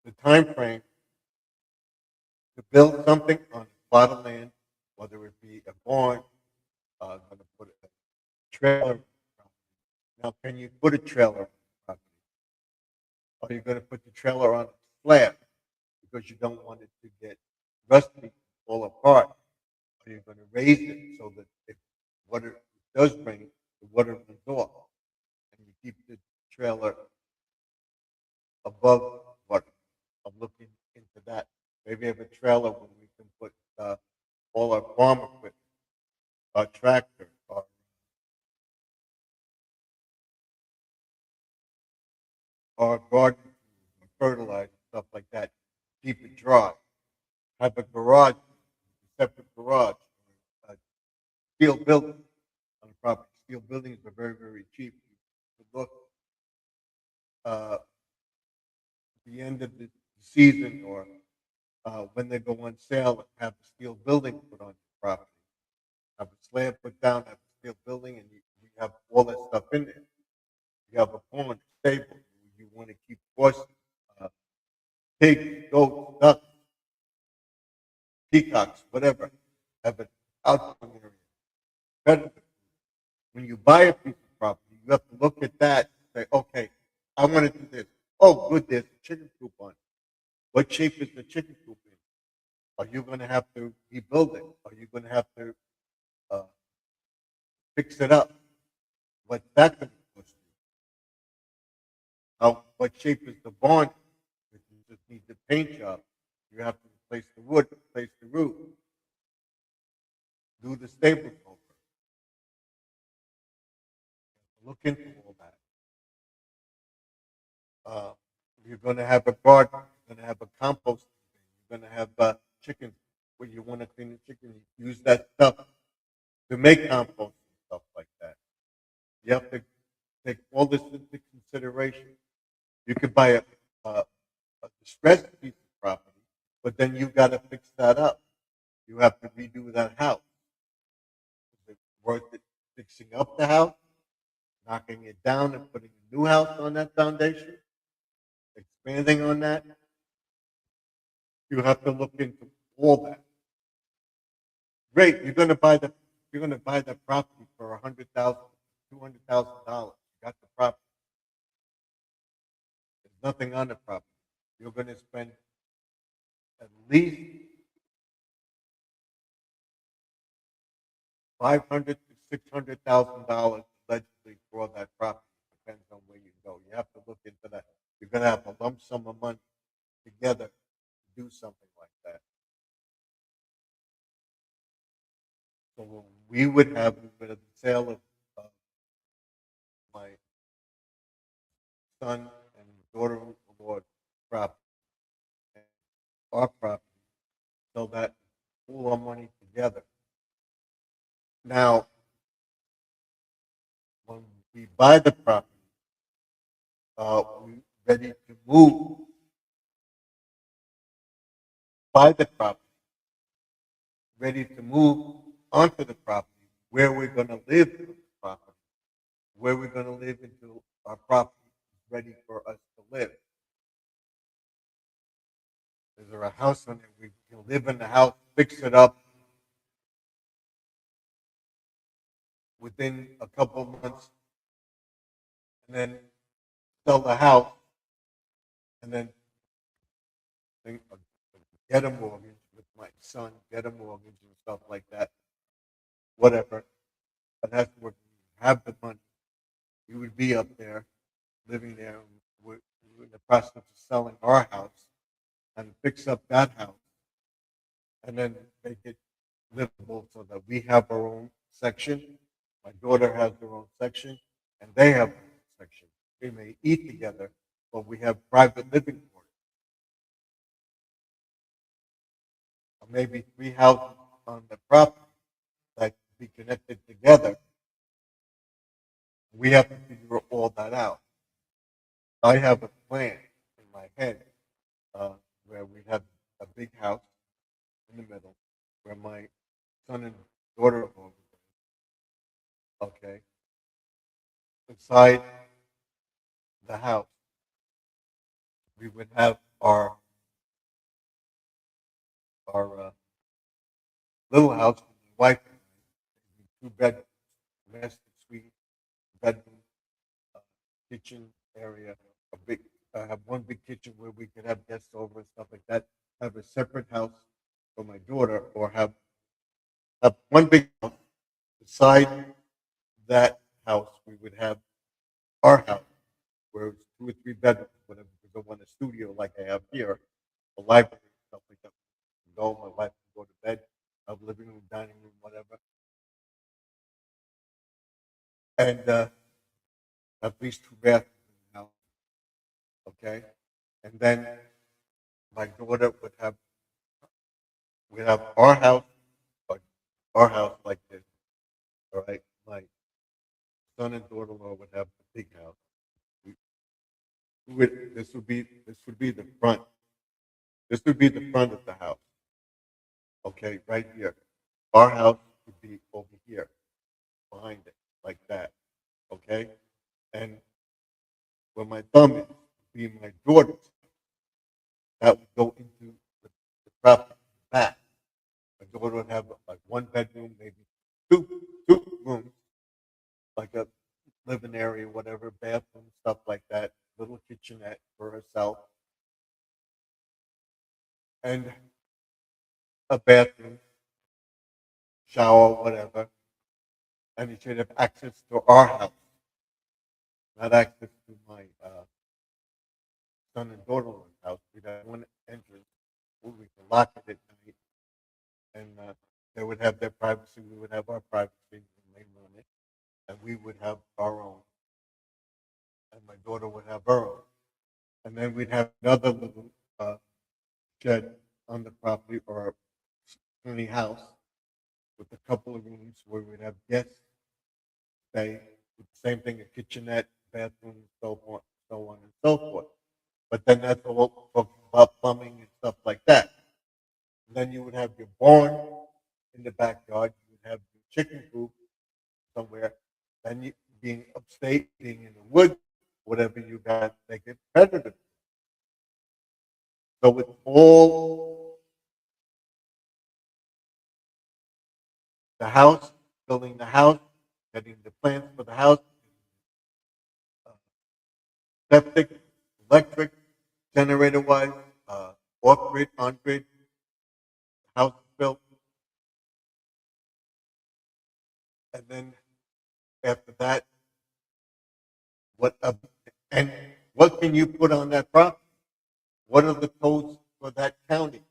Speaker 1: the time frame to build something on a plot of land, whether it be a barn, going to put a trailer. Now, can you put a trailer on the property? Or are you going to put the trailer on a slab because you don't want it to get rusty, fall apart? Or are you going to raise it so that if water does rain, the water runs off, and you keep the trailer above water? I'm looking into that. Maybe have a trailer where we can put all our farm equipment, our tractor, our garden, fertilizer, stuff like that. Keep it dry. Have a garage, a separate garage, a steel building on the property. Steel buildings are very, very cheap. You could look at the end of the season or when they go on sale and have a steel building put on your property. Have a slab put down, have a steel building, and you have all that stuff in there. You have a pond, a stable. You want to keep horses, uh, pigs, goats, ducks, peacocks, whatever. Have an outdoor area. Predator. When you buy a piece of property, you have to look at that and say, okay, I want to do this. Oh, good, there's a chicken coop on it. What shape is the chicken coop in? Are you going to have to rebuild it? Are you going to have to uh, fix it up? What's that going to cost you? What shape is the barn? If you just need the paint job, you have to replace the wood, replace the roof, do the stable over. Look into all that. You're going to have a garden. You're going to have a compost. You're going to have chickens. When you want to clean the chicken, you use that stuff to make compost and stuff like that. You have to take all this into consideration. You could buy a distressed piece of property, but then you got to fix that up. You have to redo that house. Is it worth it fixing up the house, knocking it down and putting a new house on that foundation, expanding on that? You have to look into all that. Great, you're gonna buy the property for $100,000, $200,000. You got the property. There's nothing on the property. You're gonna spend at least $500,000 to $600,000 allegedly for that property. Depends on where you go. You have to look into that. You're gonna have a lump sum of money together to do something like that. So we would have a sale of my son and daughter-in-law property, and our property, so that pool our money together. Now, when we buy the property, we're ready to move, buy the property, ready to move onto the property, where we're going to live on the property, where we're going to live until our property is ready for us to live. Is there a house on it? We can live in the house, fix it up within a couple of months, and then sell the house, and then get a mortgage with my son, get a mortgage and stuff like that, whatever. But that's what we have the money. We would be up there, living there. We're in the process of selling our house and fix up that house, and then make it livable so that we have our own section. My daughter has her own section, and they have their own section. We may eat together, but we have private living quarters. Or maybe 3 houses on the property that can be connected together. We have to figure all that out. I have a plan in my head where we have a big house in the middle, where my son and daughter are going Okay, inside the house, we would have our little house with my wife and I, 2 bedrooms, master suite, bedroom, uh, kitchen area, a big. I have one big kitchen where we could have guests over and stuff like that. Have a separate house for my daughter, or have one big house. Beside that house, we would have our house, where it's 2 or 3 bedrooms, whatever. We don't want a studio like I have here, a library, stuff like that. Go, my wife can go to bed, have living room, dining room, whatever, and at least 2 bathrooms in the house. Okay, and then my daughter would have like our house like this. All right, my son and daughter-in-law would have a big house. This would be the front. This would be the front of the house. Okay, right here. Our house would be over here, behind it, like that. Okay, and where my thumb is, would be my daughter's. That would go into the property back. My daughter would have like 1 bedroom, maybe two rooms, like a living area, whatever, bathroom, stuff like that, little kitchenette for herself, and a bathroom, shower, whatever. And you should have access to our house, not access to my son and daughter-in-law's house. We'd have one entrance where we can lock it at night, and they would have their privacy. We would have our privacy when they run it, and we would have our own, and my daughter would have her own. And then we'd have another little uh, shed on the property, or a tiny house with a couple of rooms where we'd have guests stay. Same thing, a kitchenette, bathroom, so on and so forth. But then that's all talking about plumbing and stuff like that. And then you would have your barn in the backyard. You would have your chicken coop somewhere. Then you being upstate, being in the woods, whatever you got, make it competitive. So with all the house, building the house, getting the plans for the house, uh, septic, electric, generator wise, off grid, on grid, house is built, and then after that, what and what can you put on that property? What are the codes for that county?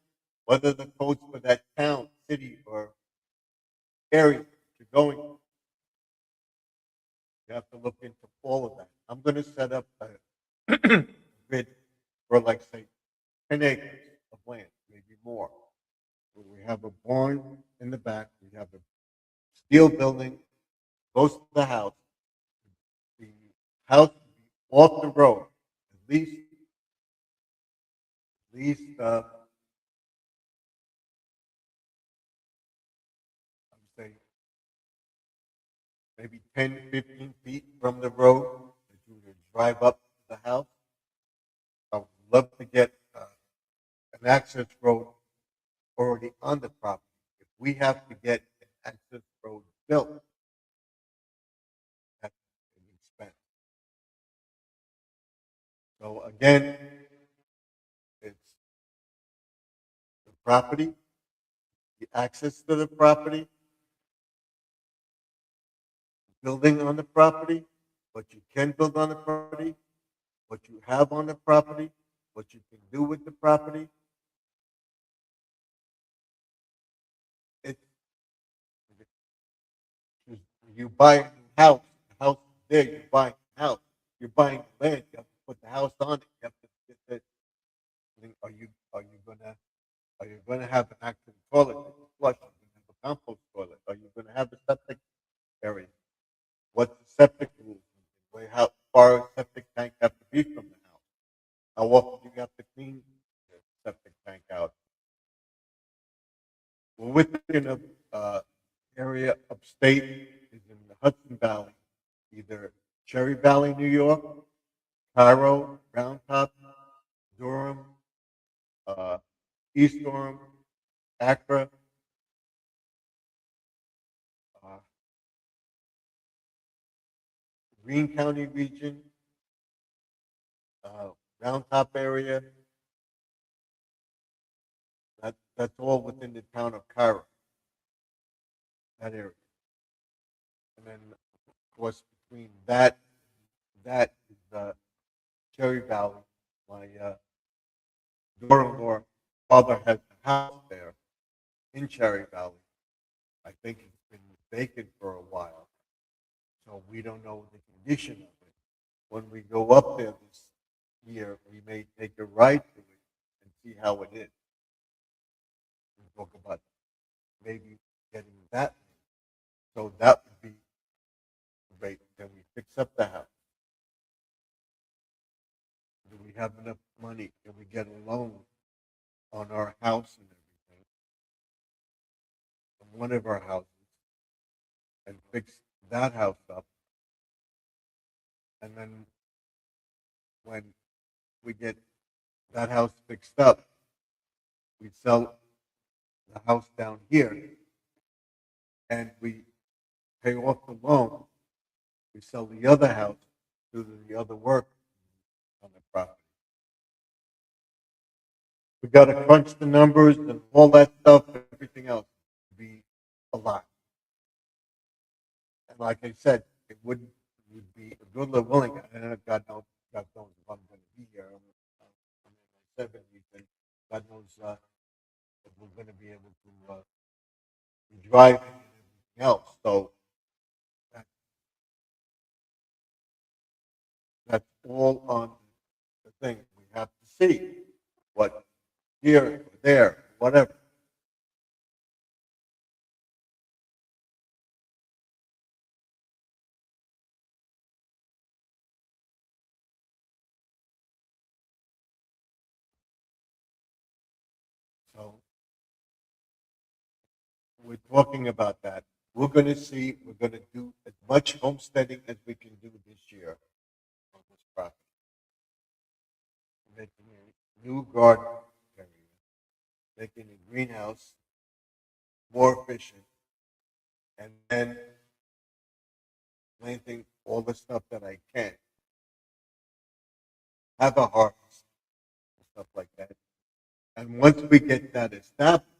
Speaker 1: What are the codes for that town, city, or area you're going to? You have to look into all of that. I'm going to set up a grid for, like, say, 10 acres of land, maybe more. Where we have a barn in the back, we have a steel building close to the house. The house would be off the road, at least, I would say maybe 10, 15 feet from the road that you would drive up to the house. I would love to get an access road already on the property. If we have to get an access road built, that's an expense. So again, it's the property, the access to the property, building on the property, what you can build on the property, what you have on the property, what you can do with the property. It's you buy a house, the house is there, you're buying a house, you're buying land, you have to put the house on it, you have to get that. Are you gonna have an active toilet that you flush? Are you gonna have a compost toilet? Are you gonna have a septic area? What's the septic rules? How far a septic tank have to be from the house? How often do you have to clean the septic tank out? We're within a area upstate, is in the Hudson Valley, either Cherry Valley, New York, Cairo, Round Top, Durham, uh, East Durham, Accra, uh, Greene County region, Round Top area. That's all within the town of Cairo, that area. And then, of course, between that is Cherry Valley. My daughter-in-law father has a house there in Cherry Valley. I think it's been vacant for a while, so we don't know the condition of it. When we go up there this year, we may take a ride to it and see how it is. And talk about maybe getting that. So that would be great. Then we fix up the house. Do we have enough money? Can we get a loan on our house and everything, on one of our houses, and fix that house up? And then when we get that house fixed up, we sell the house down here and we pay off the loan. We sell the other house, do the other work on the property. We got to crunch the numbers and all that stuff, everything else would be a lot. And like I said, it would be a good little willing. And God knows if I'm going to be here. I'm in my 70s, and God knows if we're going to be able to drive and everything else. So that, that's all on the thing. We have to see what here, there, whatever. So we're talking about that. We're going to see, we're going to do as much homesteading as we can do this year on this property. Making a new garden area, making a greenhouse more efficient, and then planting all the stuff that I can. Have a harvest and stuff like that. And once we get that established,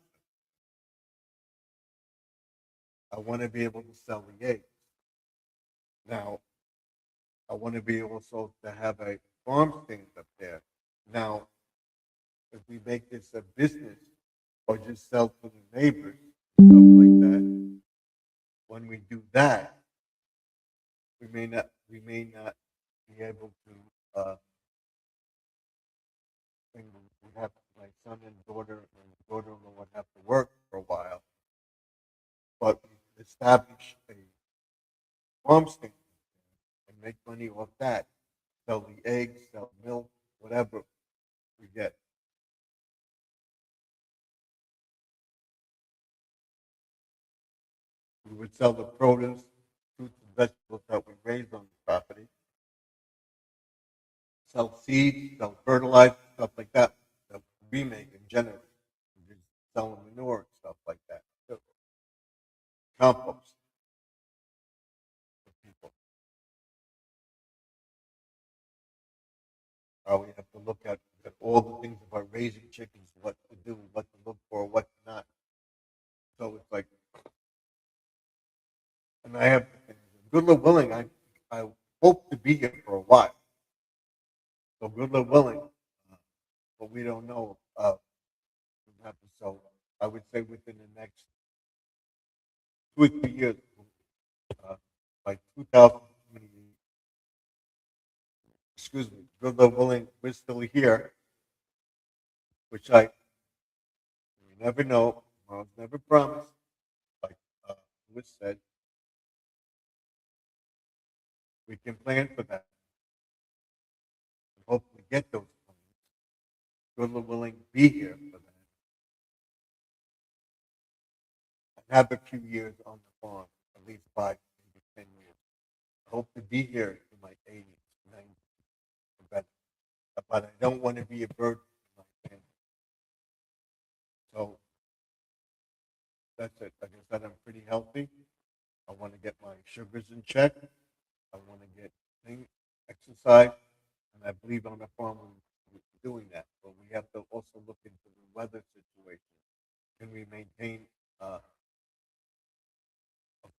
Speaker 1: I want to be able to sell the eggs. Now, I want to be also to have a farm stand up there. Now, if we make this a business or just sell to the neighbors, stuff like that, when we do that, we may not be able to and we have my son and daughter-in-law would have to work for a while, but we establish a farm stand and make money off that. Sell the eggs, sell milk, whatever we get. We would sell the produce, fruits and vegetables that we raise on the property. Sell seeds, sell fertilizer, stuff like that we make in general. We just sell manure and stuff like that. So, compost for people. We have to look at all the things about raising chickens, what to do, what to look for, what not. So it's like, and I have, good Lord willing, I hope to be here for a while. So good Lord willing, but we don't know what happens. So I would say within the next 2 or 3 years, by 2020, excuse me, good Lord willing, we're still here, which you never know. Tomorrow's never promised. Like was said, we can plan for that and hopefully get those plans. Good Lord willing, be here for that and have a few years on the farm, at least 5, maybe 10 I hope to be here in my 80s, 90s, but I don't want to be a burden to my family. So that's it. Like I said, I'm pretty healthy. I want to get my sugars in check. I want to get things, exercise, and I believe on the farm we're doing that. But we have to also look into the weather situation. Can we maintain a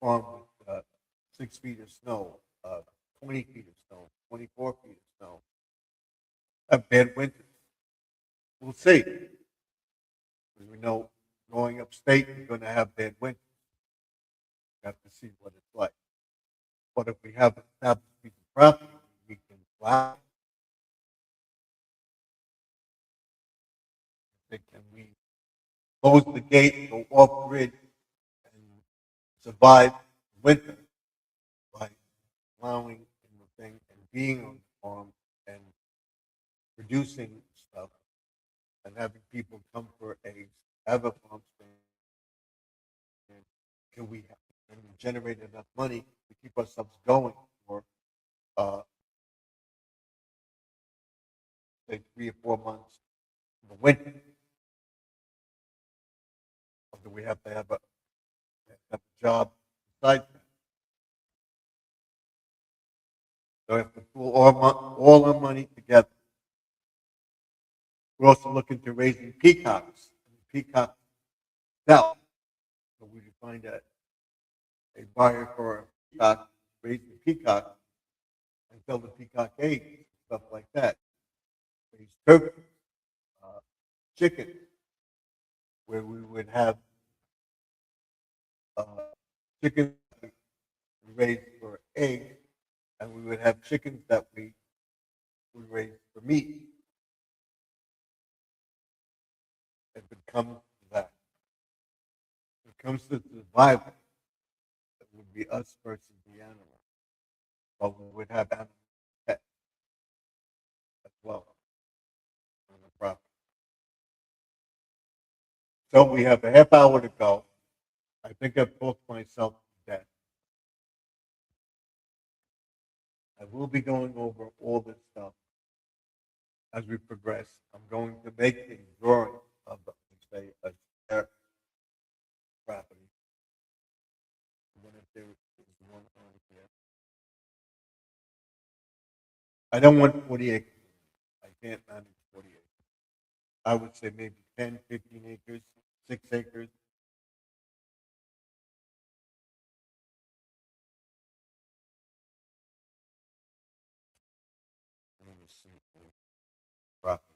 Speaker 1: farm with 6 feet of snow, 20 feet of snow, 24 feet of snow? A bad winter. We'll see. Because we know going upstate, we're going to have bad winters. We have to see what it's like. But if we have an established piece of property, we can plow. Can we close the gate, go off grid, and survive winter by plowing in the thing and being on the farm and producing stuff and having people come for eggs, have a farm stand? Can we generate enough money to keep ourselves going for say 3 or 4 months in the winter? Or do we have to have a job besides that? So we have to pull all our money together. We're also looking to raising peacocks. Peacock sell. So we can find a buyer for a peacock, raise the peacock, and sell the peacock eggs, stuff like that. Raise turkeys, uh, chicken, where we would have uh, chickens raised for eggs, and we would have chickens that we raise for meat. If it comes to that, if it comes to survival, it would be us versus the animal. But we would have animal pets as well on the property. So we have a half hour to go. I think I've talked myself to death. I will be going over all this stuff as we progress. I'm going to make a drawing of, say, a share property. What if there is one on here? I don't want 40 acres. I can't manage 40 acres. I would say maybe 10, 15 acres, 6 acres. Let me see. Property.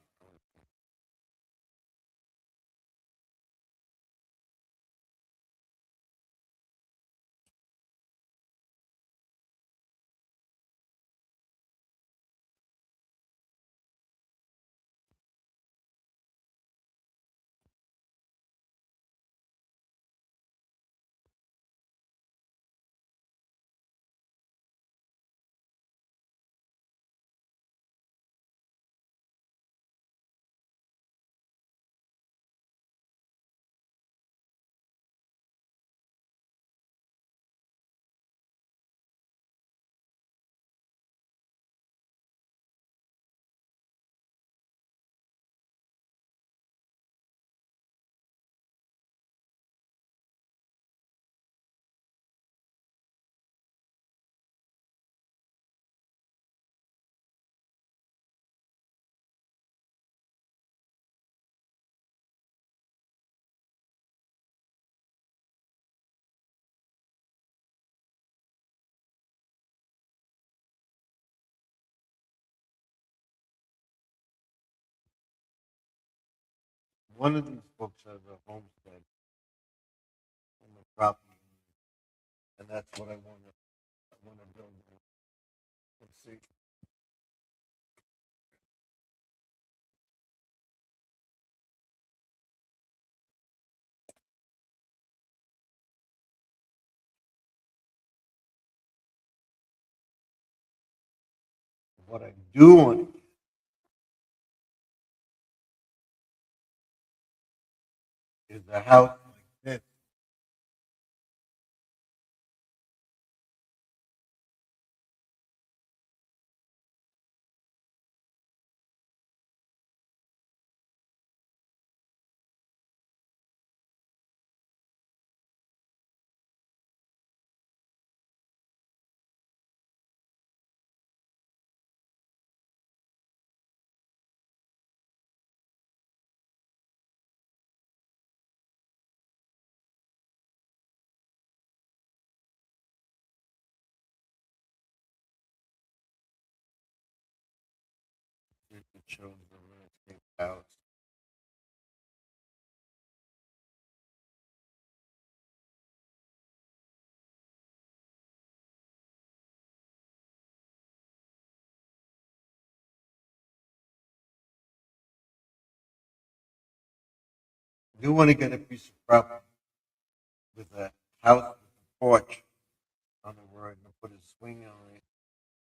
Speaker 1: One of these books has a homestead on the property, and that's what I want to. I want to build. Let's see. What I do want to get is a house like this, shows the landscape house. I do want to get a piece of property with a house with a porch on the road and put a swing on it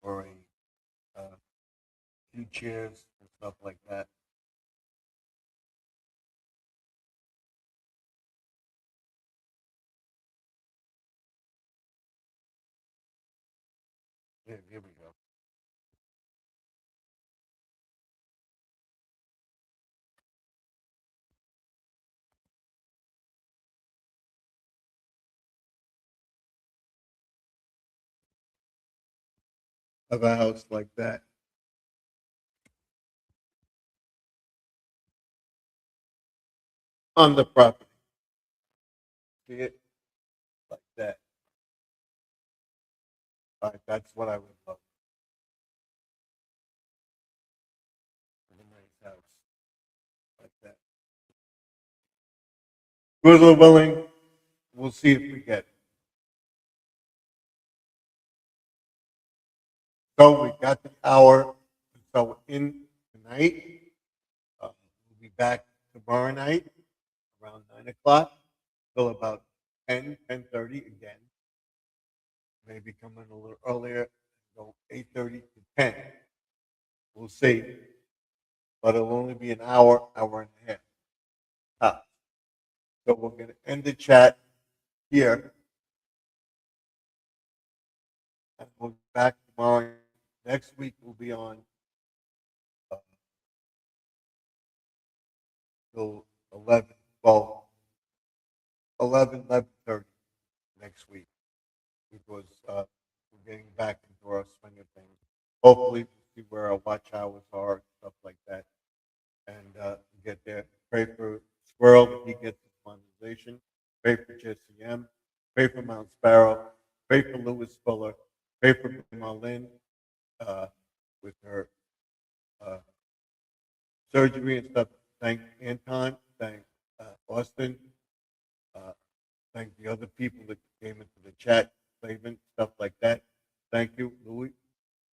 Speaker 1: or a few chairs and stuff like that. Here we go. Of a house like that. On the property. See it? Like that. All right, that's what I would love. A nice house. Like that. Good or willing, we'll see if we get it. So we got the hour. So in tonight, we'll be back tomorrow night around 9 o'clock till about 10:30 again. Maybe come in a little earlier, go 8:30 to 10. We'll see. But it'll only be an hour, hour and a half. Tops. So we're going to end the chat here. And we'll be back tomorrow. Next week we'll be on till 11, well, 11:30 next week because we're getting back into our swing of things. Hopefully, we'll see where our watch hours are and stuff like that, and get there. Pray for Squirrel that he gets his monetization. Pray for Jesse M. Pray for Mount Sparrow. Pray for Lewis Fuller. Pray for Marlene with her surgery and stuff. Thank Anton. Thank Austin. Uh, thank the other people that came into the chat, Clavin, stuff like that. Thank you, Louis,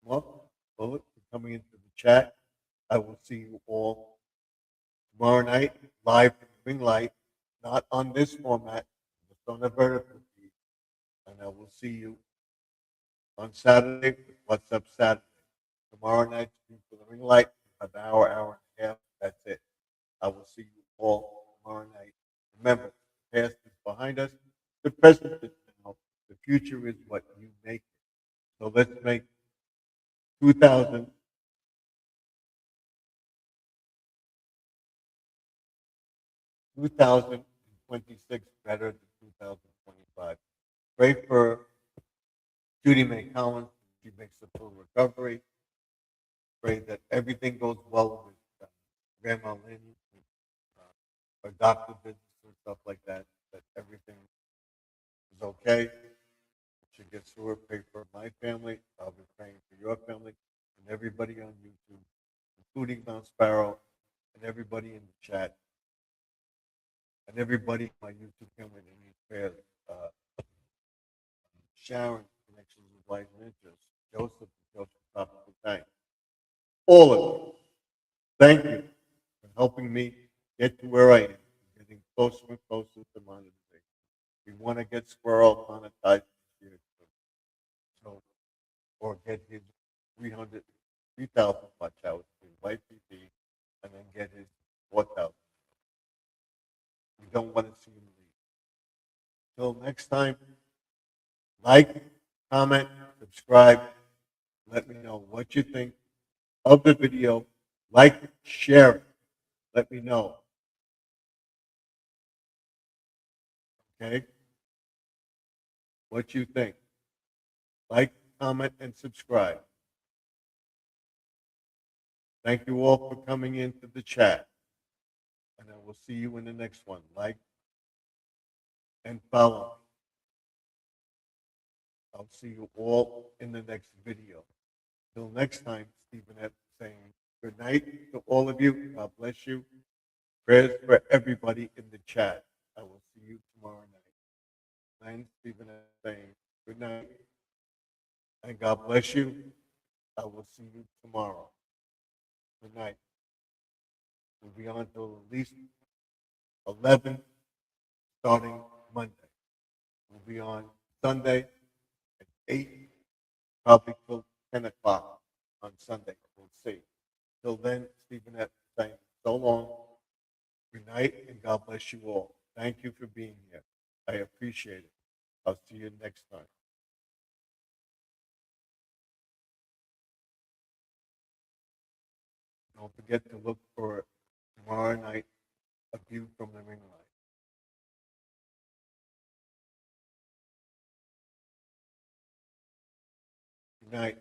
Speaker 1: Bullet, for coming into the chat. I will see you all tomorrow night, live from Ring Light, not on this format, just on the vertical feed. And I will see you on Saturday with What's Up Saturday. Tomorrow night, for the Ring Light, an hour, hour and a half. That's it. I will see you all tomorrow night. Remember, the past is behind us. The present is now. The future is what you make it. So let's make 2000 2026 better than 2025. Pray for Judy May Collins. She makes a full recovery. Pray that everything goes well with Grandma Lynn, her doctor visits and stuff like that, that everything is okay. She gets through it. Pray for my family. I'll be praying for your family and everybody on YouTube, including Mount Sparrow and everybody in the chat and everybody in my YouTube family that needs prayers. Sharon, Connections with Life and Interest, Joseph Tropical Tank. All of you. Thank you for helping me get to where I am, getting closer and closer to monetization. We want to get Squirrel monetized this year. So, or get his 3,000 watch hours in YPP and then get his 4,000. We don't want to see him leave. Till next time, like, comment, subscribe. Let me know what you think of the video. Like, share it. Let me know. Okay? What you think. Like, comment, and subscribe. Thank you all for coming into the chat. And I will see you in the next one. Like and follow. I'll see you all in the next video. Till next time, Stephen F. saying, Good night to all of you. God bless you. Prayers for everybody in the chat. I will see you tomorrow night. Len Stephen is saying good night and God bless you. I will see you tomorrow. Good night. We'll be on till at least 11 starting Monday. We'll be on Sunday at 8, probably till 10 o'clock on Sunday. We'll see. Till then, Stephen is saying so long. Good night and God bless you all. Thank you for being here. I appreciate it. I'll see you next time. Don't forget to look for tomorrow night, A View from the Ring Line. Good night.